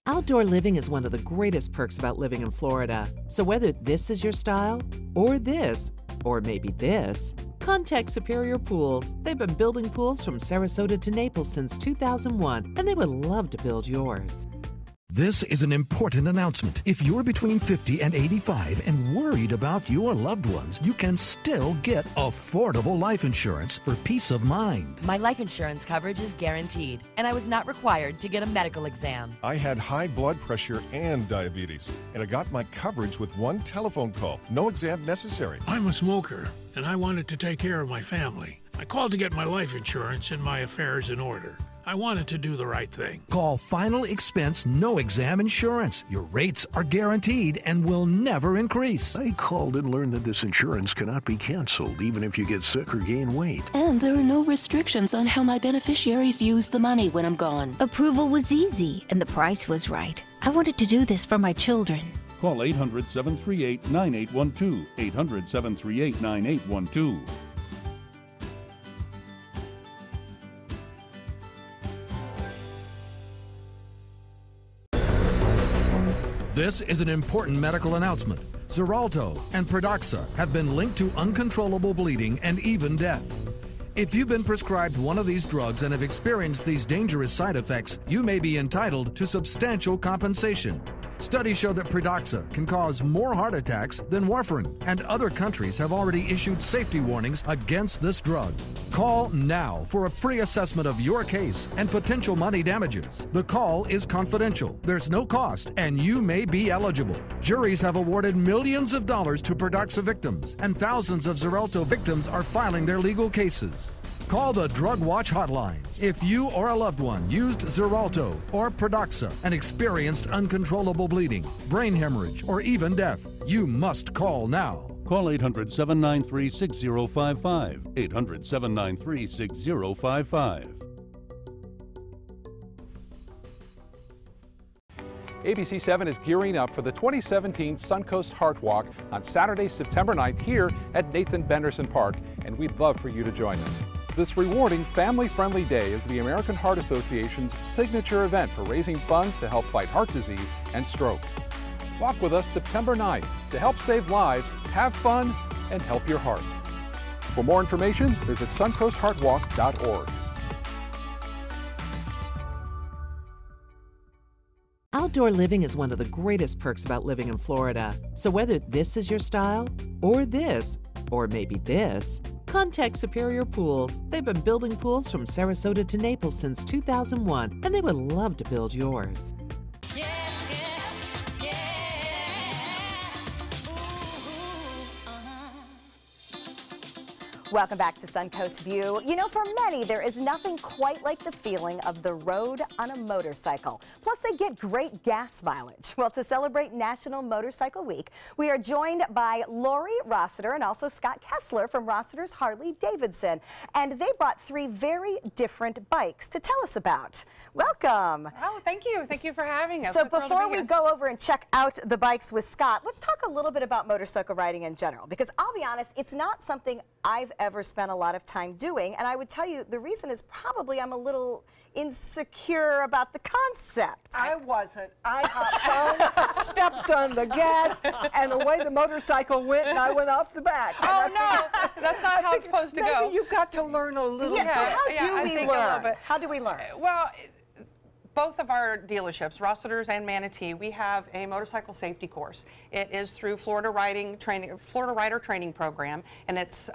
Outdoor living is one of the greatest perks about living in Florida. So whether this is your style, or this, or maybe this, contact Superior Pools. They've been building pools from Sarasota to Naples since 2001, and they would love to build yours.
This is an important announcement. If you're between 50 and 85 and worried about your loved ones, you can still get affordable life insurance for peace of mind.
My life insurance coverage is guaranteed, and I was not required to get a medical exam.
I had high blood pressure and diabetes, and I got my coverage with one telephone call. No exam necessary.
I'm a smoker, and I wanted to take care of my family. I called to get my life insurance and my affairs in order. I wanted to do the right thing.
Call Final Expense No Exam Insurance. Your rates are guaranteed and will never increase.
I called and learned that this insurance cannot be canceled even if you get sick or gain weight.
And there are no restrictions on how my beneficiaries use the money when I'm gone.
Approval was easy and the price was right. I wanted to do this for my children.
Call 800-738-9812. 800-738-9812.
This is an important medical announcement. Xarelto and Pradaxa have been linked to uncontrollable bleeding and even death. If you've been prescribed one of these drugs and have experienced these dangerous side effects, you may be entitled to substantial compensation. Studies show that Pradaxa can cause more heart attacks than warfarin, and other countries have already issued safety warnings against this drug. Call now for a free assessment of your case and potential money damages. The call is confidential. There's no cost, and you may be eligible. Juries have awarded millions of dollars to Pradaxa victims, and thousands of Xarelto victims are filing their legal cases. Call the Drug Watch hotline. If you or a loved one used Xarelto or Pradaxa and experienced uncontrollable bleeding, brain hemorrhage, or even death, you must call now.
Call 800-793-6055. 800-793-6055.
ABC 7 is gearing up for the 2017 Suncoast Heart Walk on Saturday, September 9th here at Nathan Benderson Park, and we'd love for you to join us. This rewarding, family-friendly day is the American Heart Association's signature event for raising funds to help fight heart disease and stroke. Walk with us September 9th to help save lives, have fun, and help your heart. For more information, visit suncoastheartwalk.org.
Outdoor living is one of the greatest perks about living in Florida. So whether this is your style, or this, or maybe this, contact Superior Pools. They've been building pools from Sarasota to Naples since 2001, and they would love to build yours.
Welcome back to Suncoast View. You know, for many, there is nothing quite like the feeling of the road on a motorcycle. Plus, they get great gas mileage. Well, to celebrate National Motorcycle Week, we are joined by Lori Rossiter and also Scott Kessler from Rossiter's Harley-Davidson. And they brought 3 very different bikes to tell us about. Welcome.
Oh, thank you. Thank you for having us.
So before we go over and check out the bikes with Scott, let's talk a little bit about motorcycle riding in general, because I'll be honest, it's not something I've ever spent a lot of time doing, and I would tell you the reason is probably I'm a little insecure about the concept.
I wasn't. I hopped on, stepped on the gas, and away the motorcycle went, and I went off the back.
Oh, no, that's not how it's supposed to go.
You've got to learn a little bit.
So how do we learn? How do we learn?
Well, both of our dealerships, Rossiter's and Manatee, we have a motorcycle safety course. It is through Florida Rider Training Program, and it's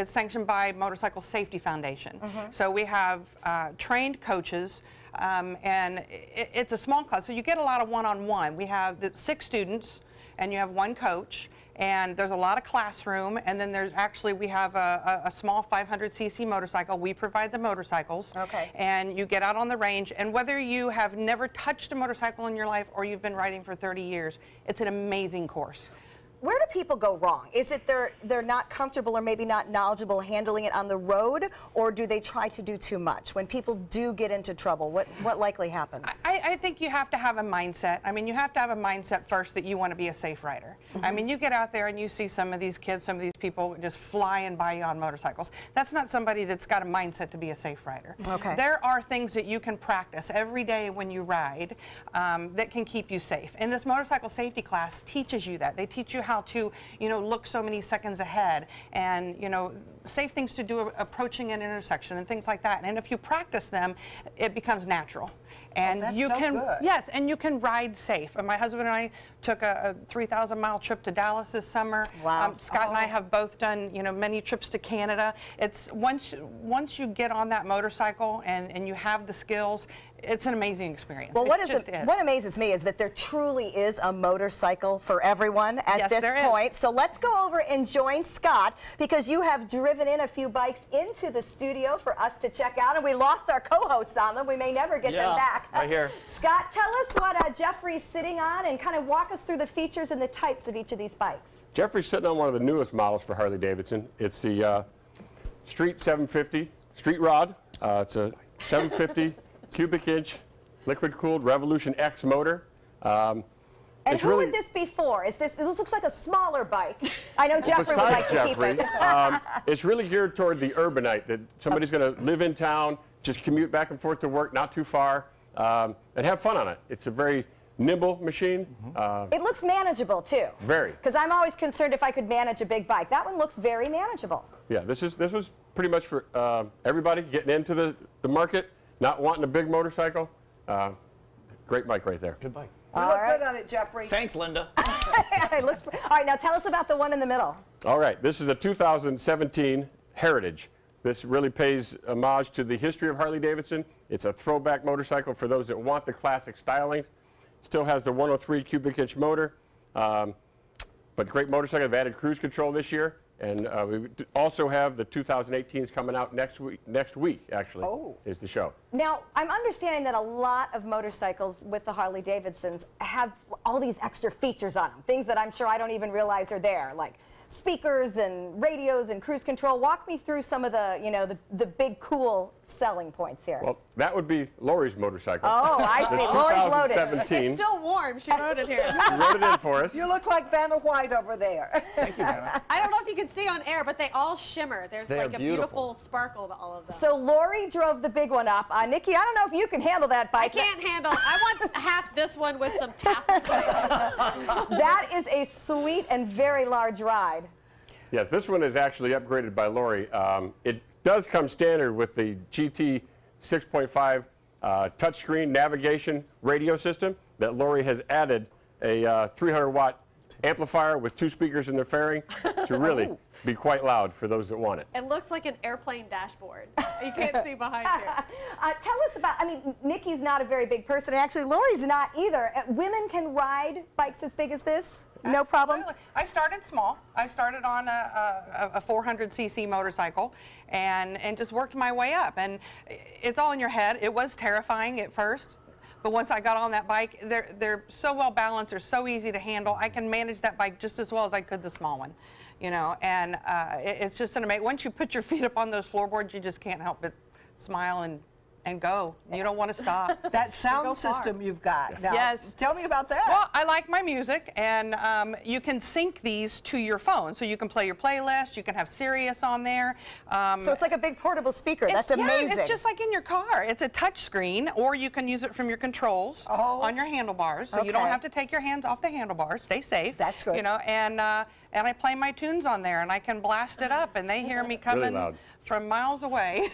sanctioned by Motorcycle Safety Foundation. So we have trained coaches, and it's a small class, so you get a lot of one-on-one. We have 6 students, and you have 1 coach. And there's a lot of classroom, and then we have a small 500cc motorcycle. We provide the motorcycles. Okay. And you get out on the range, and whether you have never touched a motorcycle in your life or you've been riding for 30 years, it's an amazing course.
Where do people go wrong? Is it they're not comfortable or maybe not knowledgeable handling it on the road, or do they try to do too much? When people do get into trouble, what likely happens?
I think you have to have a mindset. I mean, you have to have a mindset first that you want to be a safe rider. I mean, you get out there and you see some of these kids, some of these people just flying by you on motorcycles. That's not somebody that's got a mindset to be a safe rider. Okay. There are things that you can practice every day when you ride that can keep you safe. And this motorcycle safety class teaches you that. They teach you how to, look so many seconds ahead, and, safe things to do approaching an intersection and things like that. And if you practice them, it becomes natural. And
that's
you
so
can,
good.
yes, and you can ride safe. And my husband and I took a 3,000-mile trip to Dallas this summer.
Wow.
Scott and I have both done, many trips to Canada. It's once you get on that motorcycle and you have the skills, it's an amazing experience.
Well, what amazes me is that there truly is a motorcycle for everyone at this point. So let's go over and join Scott, because you have driven in a few bikes into the studio for us to check out, and we lost our co-hosts on them. We may never get them back.
Right here.
Scott, tell us what Jeffrey's sitting on and kind of walk us through the features and the types of each of these bikes.
Jeffrey's sitting on one of the newest models for Harley-Davidson. It's the Street 750 Street Rod. It's a 750 cubic inch liquid-cooled Revolution X motor.
And who would this be for? This looks like a smaller bike. I know Jeffrey would like to keep it.
It's really geared toward the urbanite, that somebody's going to live in town, just commute back and forth to work, not too far, and have fun on it. It's a very nimble machine.
It looks manageable too.
Very.
Because I'm always concerned if I could manage a big bike. That one looks very manageable.
Yeah, this was pretty much for everybody getting into the market, not wanting a big motorcycle. Great bike right there.
Good bike.
You look good on it, Jeffrey.
Thanks, Linda.
All right, now tell us about the one in the middle.
All right, this is a 2017 Heritage. This really pays homage to the history of Harley-Davidson. It's a throwback motorcycle for those that want the classic styling. Still has the 103 cubic inch motor, but great motorcycle. They've added cruise control this year, and we also have the 2018s coming out next week actually, is the show.
Now, I'm understanding that a lot of motorcycles with the Harley-Davidsons have all these extra features on them, things that I'm sure I don't even realize are there, like speakers and radios and cruise control. Walk me through some of the, the big cool selling points here.
Well, that would be Lori's motorcycle.
Oh, I see. Lori's loaded.
It's still warm. She wrote it here.
She wrote it in for us.
You look like Vanna White over there.
Thank you, Vanna.
I don't know if you can see on air, but they all shimmer. There's like a beautiful sparkle to all of them.
So Lori drove the big one up. Nikki, I don't know if you can handle that bike.
I can't handle. I want half this one with some tassels.
That is a sweet and very large ride.
Yes, this one is actually upgraded by Lori. It does come standard with the GT 6.5 touchscreen navigation radio system that Lori has added a 300-watt amplifier with 2 speakers in the fairing to really be quite loud for those that want it.
It looks like an airplane dashboard. You can't see behind you.
Tell us about, Nikki's not a very big person, and actually Lori's not either. Women can ride bikes as big as this? No problem?
I started small. I started on a 400cc motorcycle and just worked my way up. And it's all in your head. It was terrifying at first. But once I got on that bike, they're so well balanced, they're so easy to handle. I can manage that bike just as well as I could the small one, and it's just an amazing, once you put your feet up on those floorboards, you just can't help but smile and go. You don't want to stop.
That sound system you've got. Now,
yes.
Tell me about that.
Well, I like my music, and you can sync these to your phone. So you can play your playlist, you can have Sirius on there.
So it's like a big portable speaker. That's amazing.
Yeah, it's just like in your car. It's a touch screen, or you can use it from your controls on your handlebars. So you don't have to take your hands off the handlebars. Stay safe.
That's good.
And I play my tunes on there, and I can blast it up, and they hear me coming from miles away.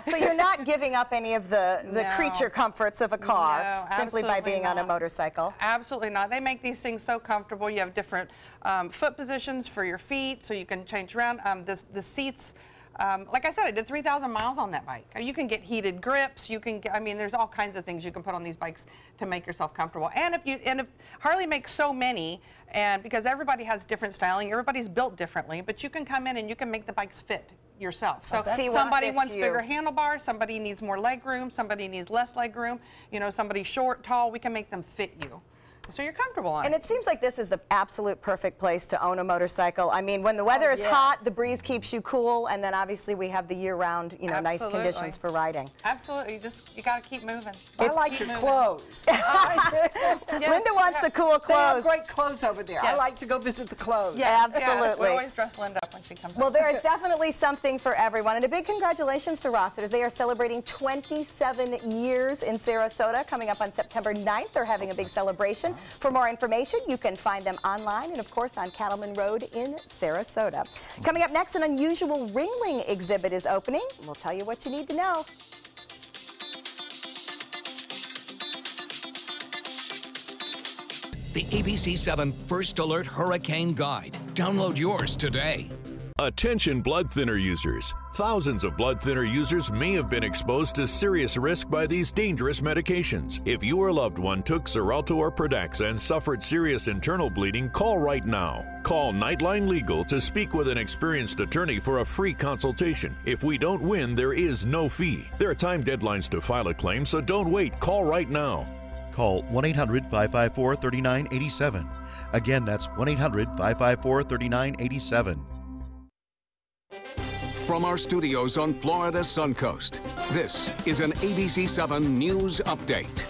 So you're not giving up any of the creature comforts of a car simply by being on a motorcycle?
Absolutely not. They make these things so comfortable. You have different foot positions for your feet, so you can change around. The seats, like I said, I did 3,000 miles on that bike. You can get heated grips. You can get, there's all kinds of things you can put on these bikes to make yourself comfortable. And if Harley makes so many, and because everybody has different styling, everybody's built differently, but you can come in and you can make the bikes fit yourself. So somebody wants bigger handlebars, somebody needs more leg room, somebody needs less leg room, somebody short, tall, we can make them fit you. So you're comfortable on it.
And it seems like this is the absolute perfect place to own a motorcycle. When the weather is hot, the breeze keeps you cool, and then obviously we have the year-round, nice conditions for riding.
Absolutely. You got to keep moving.
I like your clothes.
Linda wants the cool clothes.
They have great clothes over there. I like to go visit the clothes.
Yeah, absolutely.
Yeah, we always dress Linda up when she comes.
Well, there is definitely something for everyone. And a big congratulations to Rossiters. They are celebrating 27 years in Sarasota. Coming up on September 9th, they're having a big celebration. For more information, you can find them online and, of course, on Cattleman Road in Sarasota. Coming up next, an unusual ringling exhibit is opening. We'll tell you what you need to know.
the ABC7 First Alert Hurricane Guide. Download yours today.
Attention blood thinner users. Thousands of blood thinner users may have been exposed to serious risk by these dangerous medications. If your loved one took Xarelto or Pradaxa and suffered serious internal bleeding, call right now. Call Nightline Legal to speak with an experienced attorney for a free consultation. If we don't win, there is no fee. There are time deadlines to file a claim, so don't wait. Call right now.
Call 1-800-554-3987. Again, that's 1-800-554-3987.
From our studios on Florida's Suncoast, this is an ABC7 News Update.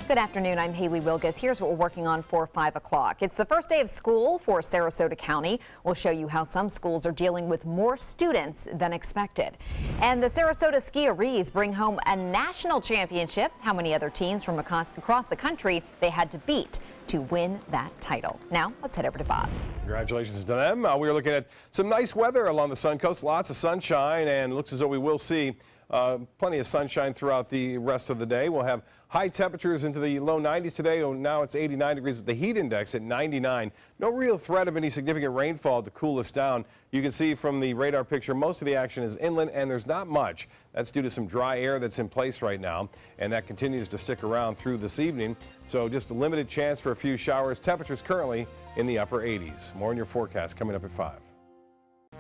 Good afternoon, I'm Haley Wilgus. Here's what we're working on for 5 o'clock. It's the first day of school for Sarasota County. We'll show you how some schools are dealing with more students than expected. And the Sarasota Skiarees bring home a national championship. How many other teams from across the country they had to beat to win that title. Now, let's head over to Bob.
Congratulations to them. We are looking at some nice weather along the Suncoast. Lots of sunshine, and it looks as though we will see plenty of sunshine throughout the rest of the day. We'll have high temperatures into the low 90s today. Now it's 89 degrees with the heat index at 99. No real threat of any significant rainfall to cool us down. You can see from the radar picture most of the action is inland, and there's not much. That's due to some dry air that's in place right now, and that continues to stick around through this evening. So just a limited chance for a few showers. Temperatures currently in the upper 80s. More in your forecast coming up at 5.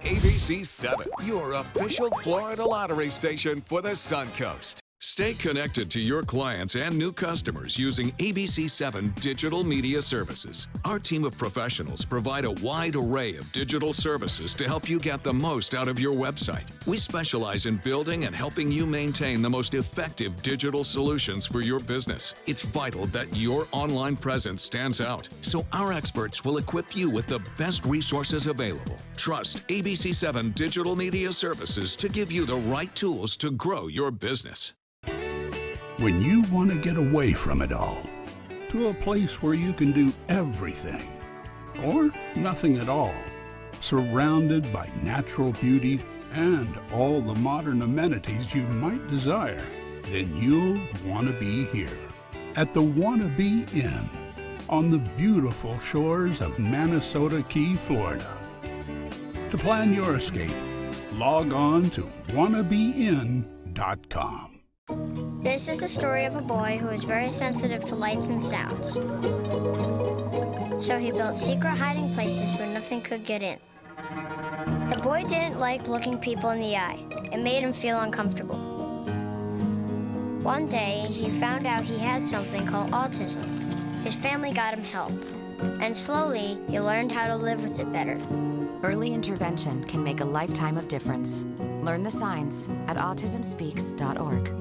ABC7, your official Florida lottery station for the Suncoast. Stay connected to your clients and new customers using ABC7 Digital Media Services. Our team of professionals provide a wide array of digital services to help you get the most out of your website. We specialize in building and helping you maintain the most effective digital solutions for your business. It's vital that your online presence stands out, so our experts will equip you with the best resources available. Trust ABC7 Digital Media Services to give you the right tools to grow your business.
When you want to get away from it all, to a place where you can do everything, or nothing at all, surrounded by natural beauty and all the modern amenities you might desire, then you'll want to be here at the Wannabe Inn on the beautiful shores of Manasota Key, Florida. To plan your escape, log on to wannabeinn.com.
This is the story of a boy who is very sensitive to lights and sounds. So he built secret hiding places where nothing could get in. The boy didn't like looking people in the eye. It made him feel uncomfortable. One day, he found out he had something called autism. His family got him help, and slowly, he learned how to live with it better.
Early intervention can make a lifetime of difference. Learn the signs at autismspeaks.org.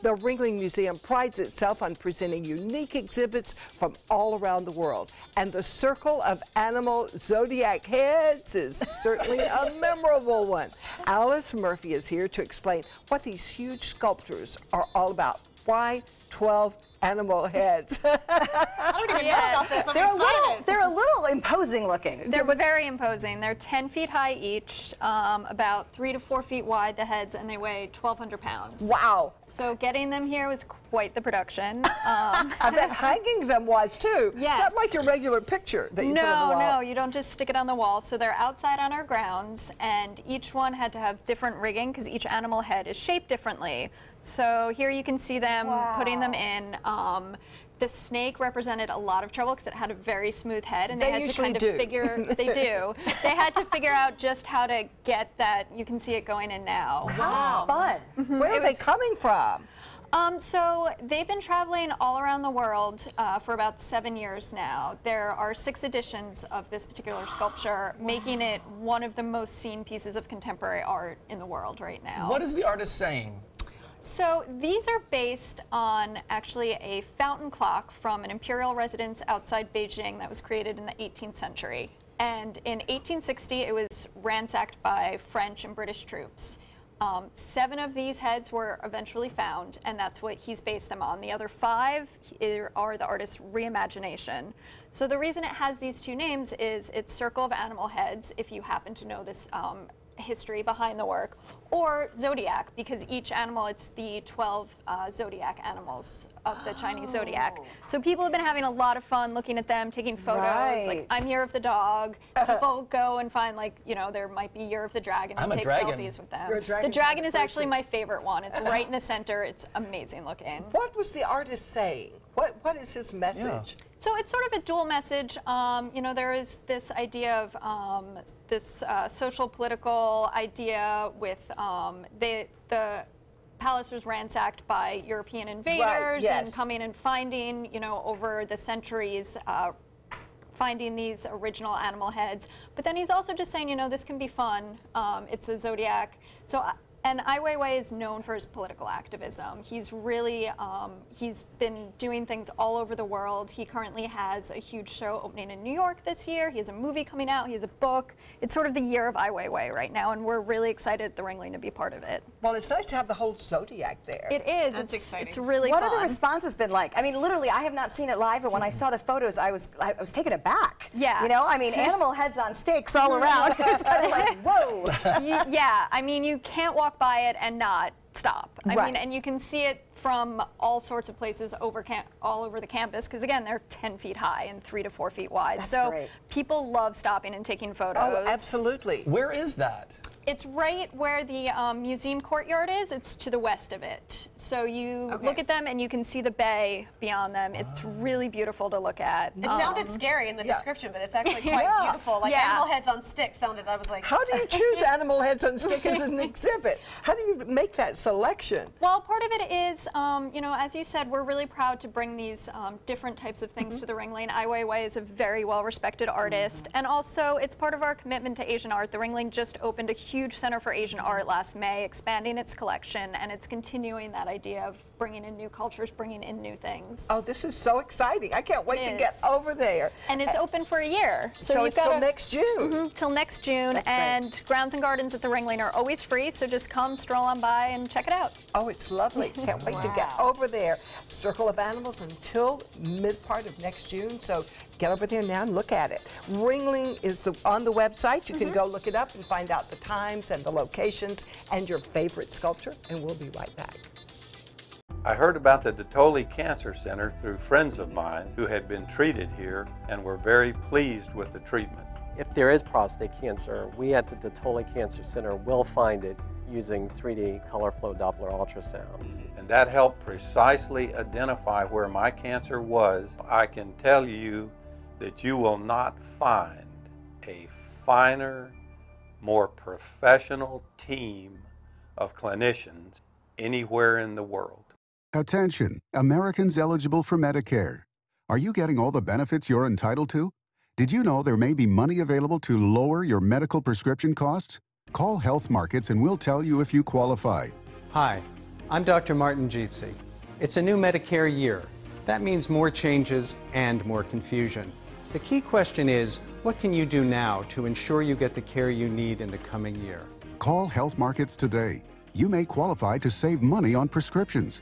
The Ringling Museum prides itself on presenting unique exhibits from all around the world. And the Circle of Animal Zodiac Heads is certainly a memorable one. Alice Murphy is here to explain what these huge sculptures are all about. Why 12 animal heads?
I don't even know about this. They're a little imposing looking.
They're very imposing. They're 10 feet high each, about 3 to 4 feet wide, the heads, and they weigh 1,200 pounds.
Wow.
So getting them here was quite the production.
I bet hanging them was too.
Yes.
Not like your regular picture that you put on the wall.
No, you don't just stick it on the wall. So they're outside on our grounds, and each one had to have different rigging because each animal head is shaped differently. So here you can see them putting them in. The snake represented a lot of trouble because it had a very smooth head, and they had to kind of figure. They do. They had to figure out just how to get that. You can see it going in now.
Wow, fun. Where are they coming from?
So they've been traveling all around the world for about 7 years now. There are 6 editions of this particular sculpture, making it one of the most seen pieces of contemporary art in the world right now.
What is the artist saying?
So these are based on actually a fountain clock from an imperial residence outside Beijing that was created in the 18th century. And in 1860, it was ransacked by French and British troops. 7 of these heads were eventually found, and that's what he's based them on. The other 5 are the artist's reimagination. So the reason it has these 2 names is it's Circle of Animal Heads, if you happen to know this history behind the work, or zodiac, because each animal, it's the 12 zodiac animals of the Chinese zodiac. So people have been having a lot of fun looking at them, taking photos. Like, I'm Year of the Dog. People go and find, like, you know, there might be Year of the Dragon and take selfies with them.
You're a dragon
the dragon is
person.
actually my favorite one. It's right in the center. It's amazing looking.
What was the artist saying? What is his message?
So it's sort of a dual message. You know, there is this idea of this social political idea with the palace was ransacked by European invaders and coming and finding, you know, over the centuries, finding these original animal heads. But then he's also just saying, you know, this can be fun. It's a zodiac. So. And Ai Weiwei is known for his political activism. He's really, he's been doing things all over the world. He currently has a huge show opening in New York this year. He has a movie coming out. He has a book. It's sort of the year of Ai Weiwei right now, and we're really excited at the Ringling to be part of it.
Well, it's nice to have the whole zodiac there.
It is.
That's
exciting. It's really
What
fun.
have the responses been like? I mean, literally, I have not seen it live, but when I saw the photos, I was taken aback.
Yeah.
You know, I mean, animal heads on stakes all around. It's kind of like, whoa.
Yeah, I mean, you can't walk by it and not stop. I
Right.
mean, and you can see it from all sorts of places all over the campus, because again, they're 10 feet high and 3 to 4 feet wide.
That's
so
great.
People love stopping and taking photos.
Oh, absolutely.
Where is that?
It's right where the museum courtyard is. It's to the west of it. So you look at them and you can see the bay beyond them. It's really beautiful to look at.
It sounded scary in the description, but it's actually quite beautiful. Like animal heads on sticks sounded, I was like.
How do you choose animal heads on stick as an exhibit? How do you make that selection?
Well, part of it is, you know, as you said, we're really proud to bring these different types of things to the Ringling. Ai Weiwei is a very well-respected artist, and also it's part of our commitment to Asian art. The Ringling just opened a huge Center for Asian Art last May, expanding its collection, and it's continuing that idea of bringing in new cultures, bringing in new things.
Oh, this is so exciting. I can't wait to get over there.
And it's open for a year.
So it's till next June.
Till next June, and grounds and gardens at the Ringling are always free, so just come, stroll on by, and check it out.
Oh, it's lovely. Can't wait to get over there. Circle of Animals until mid-part of next June, so get over there now and look at it. Ringling is on the website. You can go look it up and find out the times and the locations and your favorite sculpture, and we'll be right back.
I heard about the Dotoli Cancer Center through friends of mine who had been treated here and were very pleased with the treatment.
If there is prostate cancer, we at the Dotoli Cancer Center will find it using 3D color flow Doppler ultrasound.
And that helped precisely identify where my cancer was. I can tell you that you will not find a finer, more professional team of clinicians anywhere in the world.
Attention, Americans eligible for Medicare. Are you getting all the benefits you're entitled to? Did you know there may be money available to lower your medical prescription costs? Call Health Markets and we'll tell you if you qualify.
Hi, I'm Dr. Martin Jeetzy. It's a new Medicare year. That means more changes and more confusion. The key question is, what can you do now to ensure you get the care you need in the coming year?
Call Health Markets today. You may qualify to save money on prescriptions.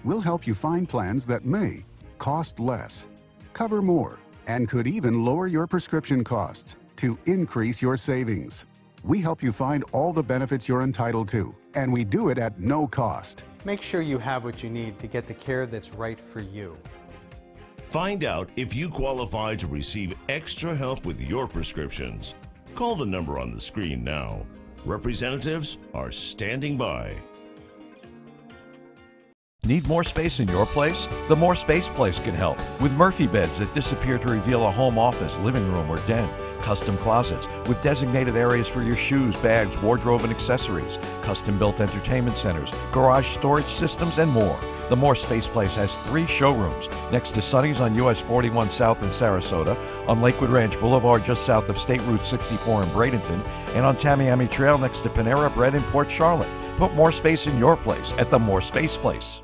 We'll help you find plans that may cost less, cover more, and could even lower your prescription costs to increase your savings. We help you find all the benefits you're entitled to, and we do it at no cost.
Make sure you have what you need to get the care that's right for you.
Find out if you qualify to receive extra help with your prescriptions. Call the number on the screen now. Representatives are standing by.
Need more space in your place? The More Space Place can help with Murphy beds that disappear to reveal a home office, living room, or den. Custom closets with designated areas for your shoes, bags, wardrobe, and accessories. Custom-built entertainment centers, garage storage systems, and more. The More Space Place has 3 showrooms next to Sunny's on US 41 South in Sarasota, on Lakewood Ranch Boulevard just south of State Route 64 in Bradenton, and on Tamiami Trail next to Panera Bread in Port Charlotte. Put more space in your place at the More Space Place.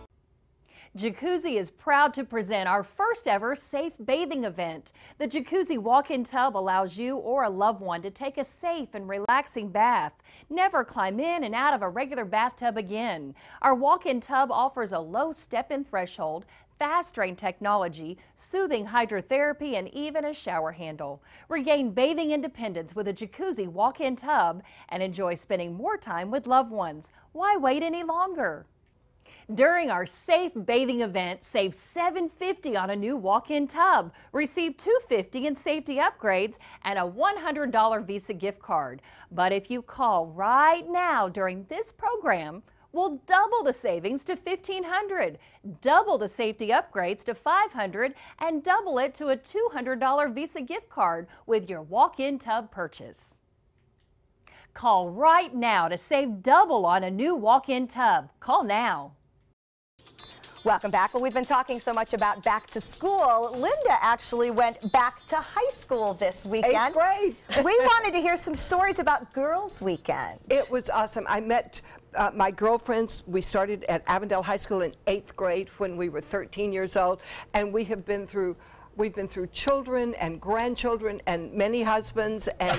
Jacuzzi is proud to present our first ever safe bathing event. The Jacuzzi walk-in tub allows you or a loved one to take a safe and relaxing bath. Never climb in and out of a regular bathtub again. Our walk-in tub offers a low step-in threshold, fast drain technology, soothing hydrotherapy, and even a shower handle. Regain bathing independence with a jacuzzi walk-in tub and enjoy spending more time with loved ones. Why wait any longer? During our Safe Bathing event, save $750 on a new walk-in tub. Receive $250 in safety upgrades and a $100 Visa gift card. But if you call right now during this program, we'll double the savings to $1,500, double the safety upgrades to $500, and double it to a $200 Visa gift card with your walk-in tub purchase. Call right now to save double on a new walk-in tub. Call now.
Welcome back. Well, we've been talking so much about back to school. Linda actually went back to high school this weekend.
8th grade.
We wanted to hear some stories about Girls Weekend.
It was awesome. I met my girlfriends. We started at Avondale High School in 8th grade when we were 13 years old, and we have been through children and grandchildren and many husbands, and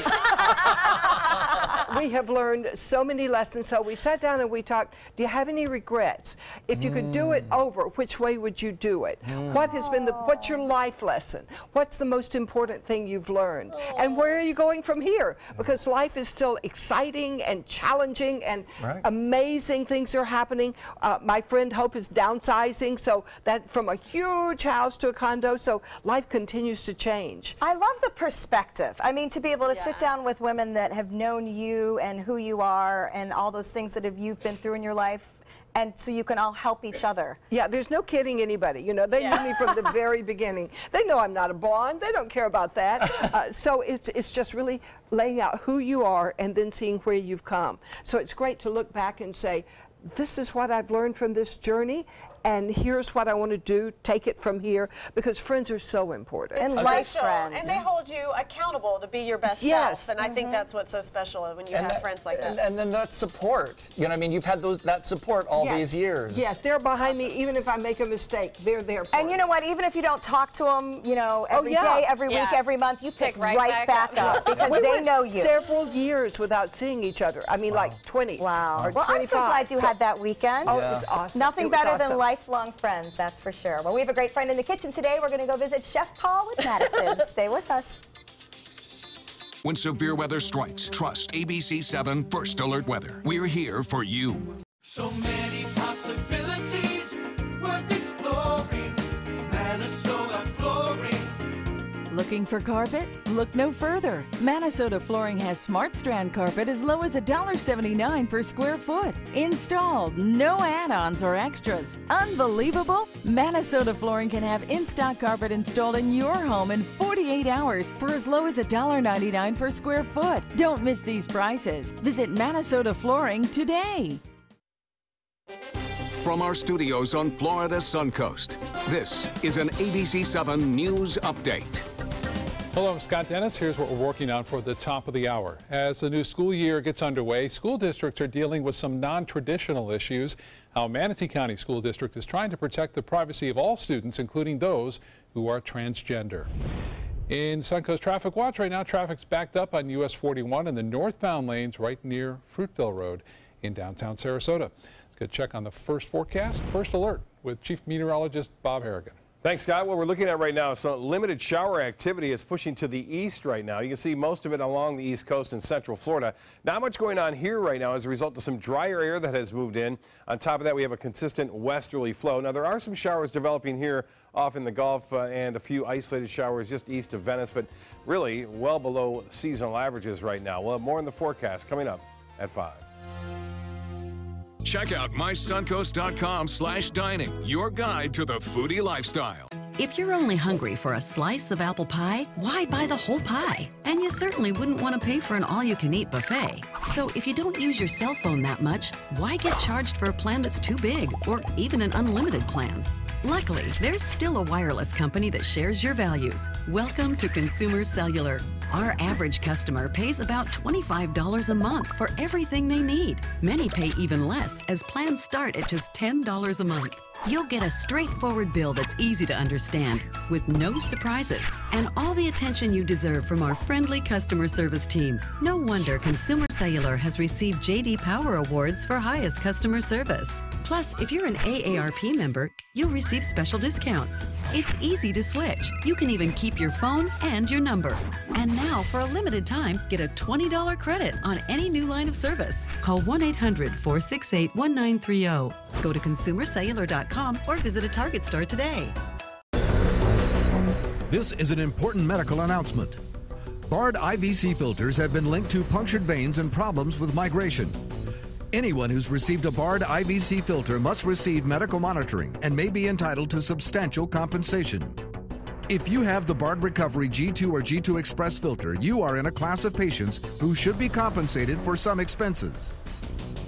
we have learned so many lessons. So we sat down and we talked, do you have any regrets? If you could do it over, which way would you do it? What has been what's your life lesson? What's the most important thing you've learned? And where are you going from here? Because life is still exciting and challenging, and amazing things are happening. My friend Hope is downsizing, so that from a huge house to a condo, so life continues to change.
I love the perspective. I mean, to be able to sit down with women that have known you and who you are and all those things that you've been through in your life, and so you can all help each other.
Yeah, there's no kidding anybody. You know, they knew me from the very beginning. They know I'm not a blonde. They don't care about that. So it's just really laying out who you are and then seeing where you've come. So it's great to look back and say, this is what I've learned from this journey, and here's what I want to do, take it from here, because friends are so important.
And life friends. And they hold you accountable to be your best self, and I think that's what's so special when you have friends like that.
And then that support. You know, I mean, you've had that support all these years.
Yes, they're behind me even if I make a mistake. They're there for
And you know what, even if you don't talk to them, you know, every day, every week, every month, you pick right back up because they know you.
Several years without seeing each other. I mean, like 20 or 25.
Well, I'm so glad you had that weekend.
Oh, it was awesome.
Nothing better than lifelong friends, that's for sure. Well, we have a great friend in the kitchen today. We're going to go visit Chef Paul with Madison. Stay with us.
When severe weather strikes, trust ABC 7 First Alert Weather. We're here for you.
So many possibilities worth exploring. Minnesota Flooring.
Looking for carpet? Look no further. Minnesota Flooring has Smart Strand carpet as low as $1.79 per square foot. Installed, no add-ons or extras. Unbelievable? Minnesota Flooring can have in-stock carpet installed in your home in 48 hours for as low as $1.99 per square foot. Don't miss these prices. Visit Minnesota Flooring today.
From our studios on Florida's Suncoast, this is an ABC 7 News Update.
Hello, I'm Scott Dennis. Here's what we're working on for the top of the hour. As the new school year gets underway, school districts are dealing with some non-traditional issues. How Manatee County School District is trying to protect the privacy of all students, including those who are transgender. In Suncoast Traffic Watch right now, traffic's backed up on US 41 in the northbound lanes right near Fruitville Road in downtown Sarasota. Let's get a check on the first forecast, first alert with Chief Meteorologist Bob Harrigan.
Thanks, Scott. What we're looking at right now is some limited shower activity. It's pushing to the east right now. You can see most of it along the east coast in central Florida. Not much going on here right now as a result of some drier air that has moved in. On top of that, we have a consistent westerly flow. Now, there are some showers developing here off in the Gulf and a few isolated showers just east of Venice, but really well below seasonal averages right now. We'll have more in the forecast coming up at 5.
Check out mysuncoast.com/dining, your guide to the foodie lifestyle.
If you're only hungry for a slice of apple pie, why buy the whole pie? And you certainly wouldn't want to pay for an all-you-can-eat buffet. So if you don't use your cell phone that much, why get charged for a plan that's too big or even an unlimited plan? Luckily, there's still a wireless company that shares your values. Welcome to Consumer Cellular. Our average customer pays about $25 a month for everything they need. Many pay even less, as plans start at just $10 a month. You'll get a straightforward bill that's easy to understand, with no surprises, and all the attention you deserve from our friendly customer service team. No wonder Consumer Cellular has received J.D. Power Awards for highest customer service. Plus, if you're an AARP member, you'll receive special discounts. It's easy to switch. You can even keep your phone and your number. And now, for a limited time, get a $20 credit on any new line of service. Call 1-800-468-1930. Go to consumercellular.com or visit a Target store today.
This is an important medical announcement. Bard IVC filters have been linked to punctured veins and problems with migration. Anyone who's received a Bard IVC filter must receive medical monitoring and may be entitled to substantial compensation. If you have the Bard Recovery G2 or G2 Express filter, you are in a class of patients who should be compensated for some expenses.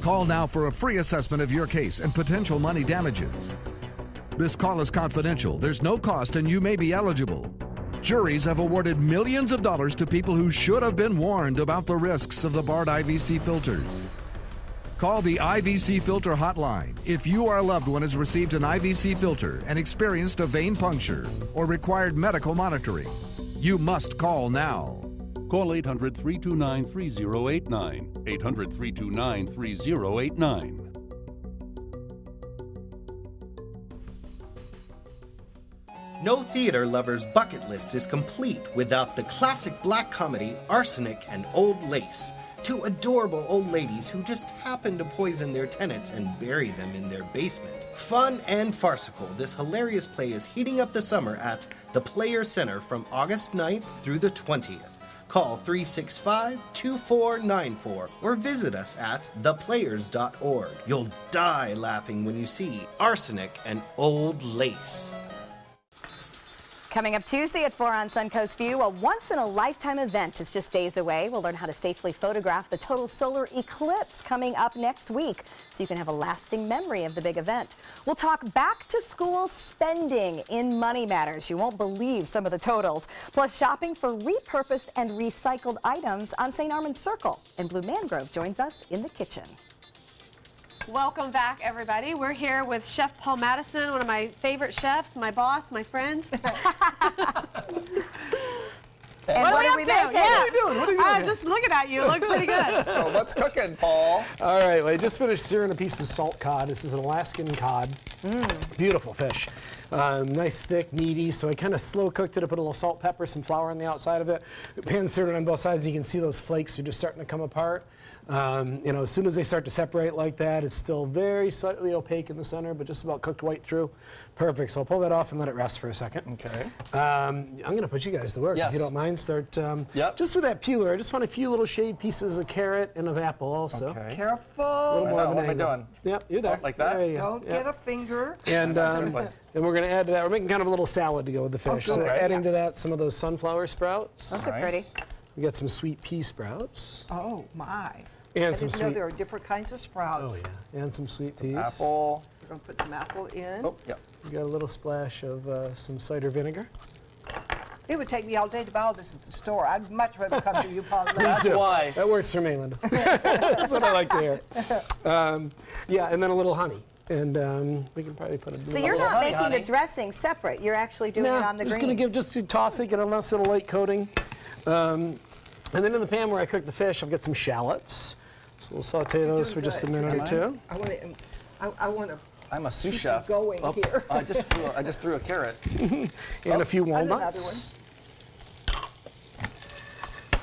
Call now for a free assessment of your case and potential money damages. This call is confidential, there's no cost, and you may be eligible. Juries have awarded millions of dollars to people who should have been warned about the risks of the Bard IVC filters. Call the IVC Filter Hotline if you or a loved one has received an IVC filter and experienced a vein puncture or required medical monitoring. You must call now.
Call 800-329-3089. 800-329-3089.
No theater lover's bucket list is complete without the classic black comedy Arsenic and Old Lace. Two adorable old ladies who just happen to poison their tenants and bury them in their basement. Fun and farcical, this hilarious play is heating up the summer at the Players Center from August 9th through the 20th. Call 365-2494 or visit us at theplayers.org. You'll die laughing when you see Arsenic and Old Lace.
Coming up Tuesday at 4 on Suncoast View, a once-in-a-lifetime event is just days away. We'll learn how to safely photograph the total solar eclipse coming up next week so you can have a lasting memory of the big event. We'll talk back-to-school spending in Money Matters. You won't believe some of the totals. Plus, shopping for repurposed and recycled items on St. Armand's Circle. And Blue Mangrove joins us in the kitchen.
Welcome back, everybody. We're here with Chef Paul Madison, one of my favorite chefs, my boss, my friend.
And what are we making?
Yeah.
What are you doing? What are you doing?
I'm just looking at you. Look pretty good.
So what's cooking, Paul?
All right, well, I just finished searing a piece of salt cod. This is an Alaskan cod. Beautiful fish. Nice, thick, meaty. So I kind of slow cooked it. I put a little salt, pepper, some flour on the outside of it. Pan seared it on both sides. You can see those flakes are just starting to come apart. You know, as soon as they start to separate like that, it's still very slightly opaque in the center, but just about cooked right through. Perfect. So I'll pull that off and let it rest for a second.
Okay.
I'm going to put you guys to work, if you don't mind. Start just with that peeler. I just want a few little shaved pieces of carrot and of apple also.
Okay.
Careful.
A little more of an
what am I
angle.
doing?
Yep, you're there.
Like that?
There you go.
Don't get a finger.
And then we're going to add to that. We're making kind of a little salad to go with the fish. So adding to that some of those sunflower sprouts.
Those are pretty.
We got some sweet pea sprouts.
Oh, my.
And
I
some
didn't know
sweet.
there are different kinds of sprouts.
Oh yeah, and some sweet peas.
Apple.
We're going to put some apple in.
Oh, yeah.
We got a little splash of some cider vinegar.
It would take me all day to buy all this at the store. I'd much rather come to you, Paul.
That's why.
That works for me, Linda. That's what I like to hear. Yeah, and then a little honey. And we can probably put a
So you're not making the dressing separate. You're actually doing it on the greens.
just going to give, just to toss it, get a nice little light coating. And then in the pan where I cook the fish, I've got some shallots. So we'll saute those for just a minute or two.
I want to.
I'm a sous chef.
Going here.
I just threw a carrot.
And a few walnuts. So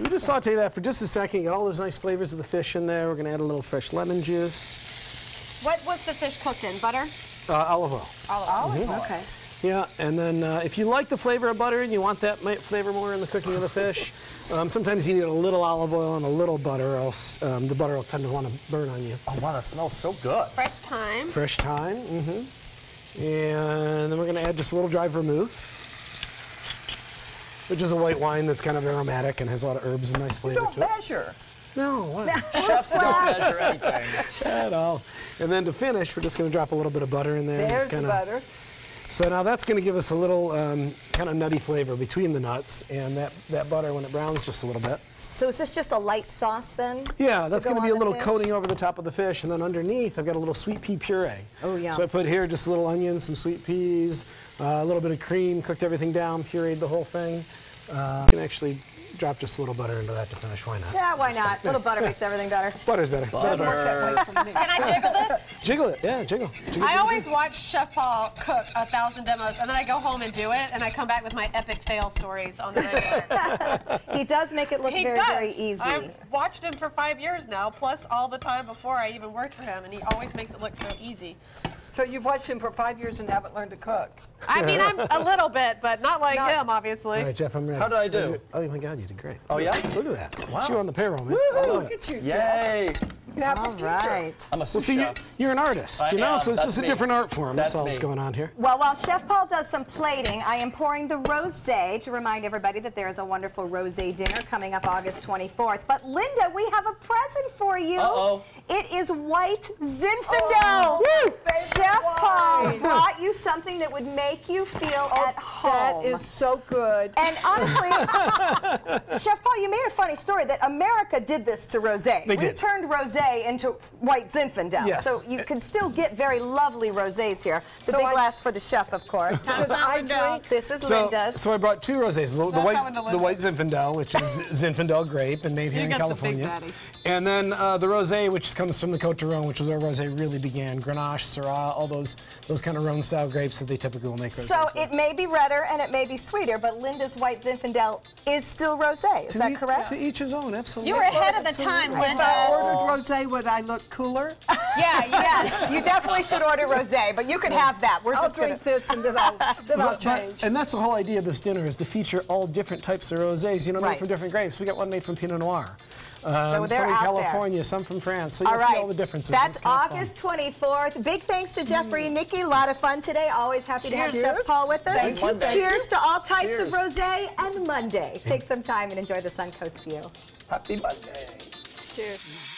we just saute that for just a second. Get all those nice flavors of the fish in there. We're going to add a little fresh lemon juice.
What was the fish cooked in? Butter?
Olive oil.
Olive oil. Okay.
Yeah, and then if you like the flavor of butter and you want that flavor more in the cooking of the fish, sometimes you need a little olive oil and a little butter, or else the butter will tend to want to burn on you.
Oh, wow, that smells so good.
Fresh thyme.
Fresh thyme, And then we're going to add just a little dry vermouth, which is a white wine that's kind of aromatic and has a lot of herbs and nice flavor to it.
Don't measure.
No, what?
Chefs don't measure anything.
At all. And then to finish, we're just going to drop a little bit of butter in there.
There's the butter.
So now that's going to give us a little kind of nutty flavor between the nuts and that butter when it browns just a little bit.
So is this just a light sauce then?
Yeah, that's going to be a little
fish?
coating over the top of the fish, and then underneath I've got a little sweet pea puree.
Oh yeah.
So I put here just a little onion, some sweet peas, a little bit of cream, cooked everything down, pureed the whole thing. You can actually Drop just a little butter into that to finish. Why not?
Yeah, why not? A little butter makes everything better.
Butter's better.
Can I jiggle this?
Jiggle it, yeah, jiggle.
I always watch Chef Paul cook 1,000 demos, and then I go home and do it, and I come back with my epic fail stories on the regular.
He does make it look very easy.
I've watched him for 5 years now, plus all the time before I even worked for him, and he always makes it look so easy.
So you've watched him for 5 years and haven't learned to cook?
I mean, I'm a little bit, but not like him, obviously.
All right, Jeff, I'm ready.
How did I do?
Oh my God, you did great.
Oh yeah?
Look at that.
Wow.
You on the payroll, man.
Look at you,
Yay!
You have
All right.
I'm a
Well,
sous
see,
chef.
you're an artist,
I
you know,
am.
so it's
That's
just a
me.
different art form. That's all
me.
that's going on here.
Well, while Chef Paul does some plating, I am pouring the rosé to remind everybody that there is a wonderful rosé dinner coming up August 24th. But Linda, we have a present for you.
Uh-oh.
It is white Zinfandel. Chef Paul brought you something that would make you feel at home.
That is so good.
And honestly, Chef Paul, you made a funny story that America did this to rosé.
They
We
did.
turned rosé into white Zinfandel.
Yes.
So you can still get very lovely rosés here. The
So
big
I-
glass for the chef, of course.
Should I drink?
This is
So,
Linda's.
so I brought two rosés, the
Linda.
white Zinfandel, which is Zinfandel grape and made here in
got the Big
California.
Daddy.
And then the rosé, which comes from the Côte de Rhône, which is where rosé really began. Grenache, Syrah, all those kind of Rhône-style grapes that they typically will make rosés
So
with.
it may be redder and it may be sweeter, but Linda's white Zinfandel is still rosé. Is that correct?
To each his own, absolutely.
You were ahead of the time,
If I
Linda.
ordered rosé, would I look cooler?
Yes, you definitely should order rosé, but you can have that. We're
I'll
just
drink
gonna...
this and then I'll change.
And that's the whole idea of this dinner, is to feature all different types of rosés, you know,
Right.
made from different grapes. We got one made from Pinot Noir.
So
some
they're
in
out
California, some from France. So you'll
All
see
right.
all the differences.
That's
It's kind of fun.
August 24th. Big thanks to Jeffrey and Nikki. A lot of fun today. Always happy to have
Cheers.
Chef Paul with us.
Thank you.
Cheers to all types
Cheers.
of rosé and Monday. Take some time and enjoy the Suncoast view.
Happy Monday.
Cheers.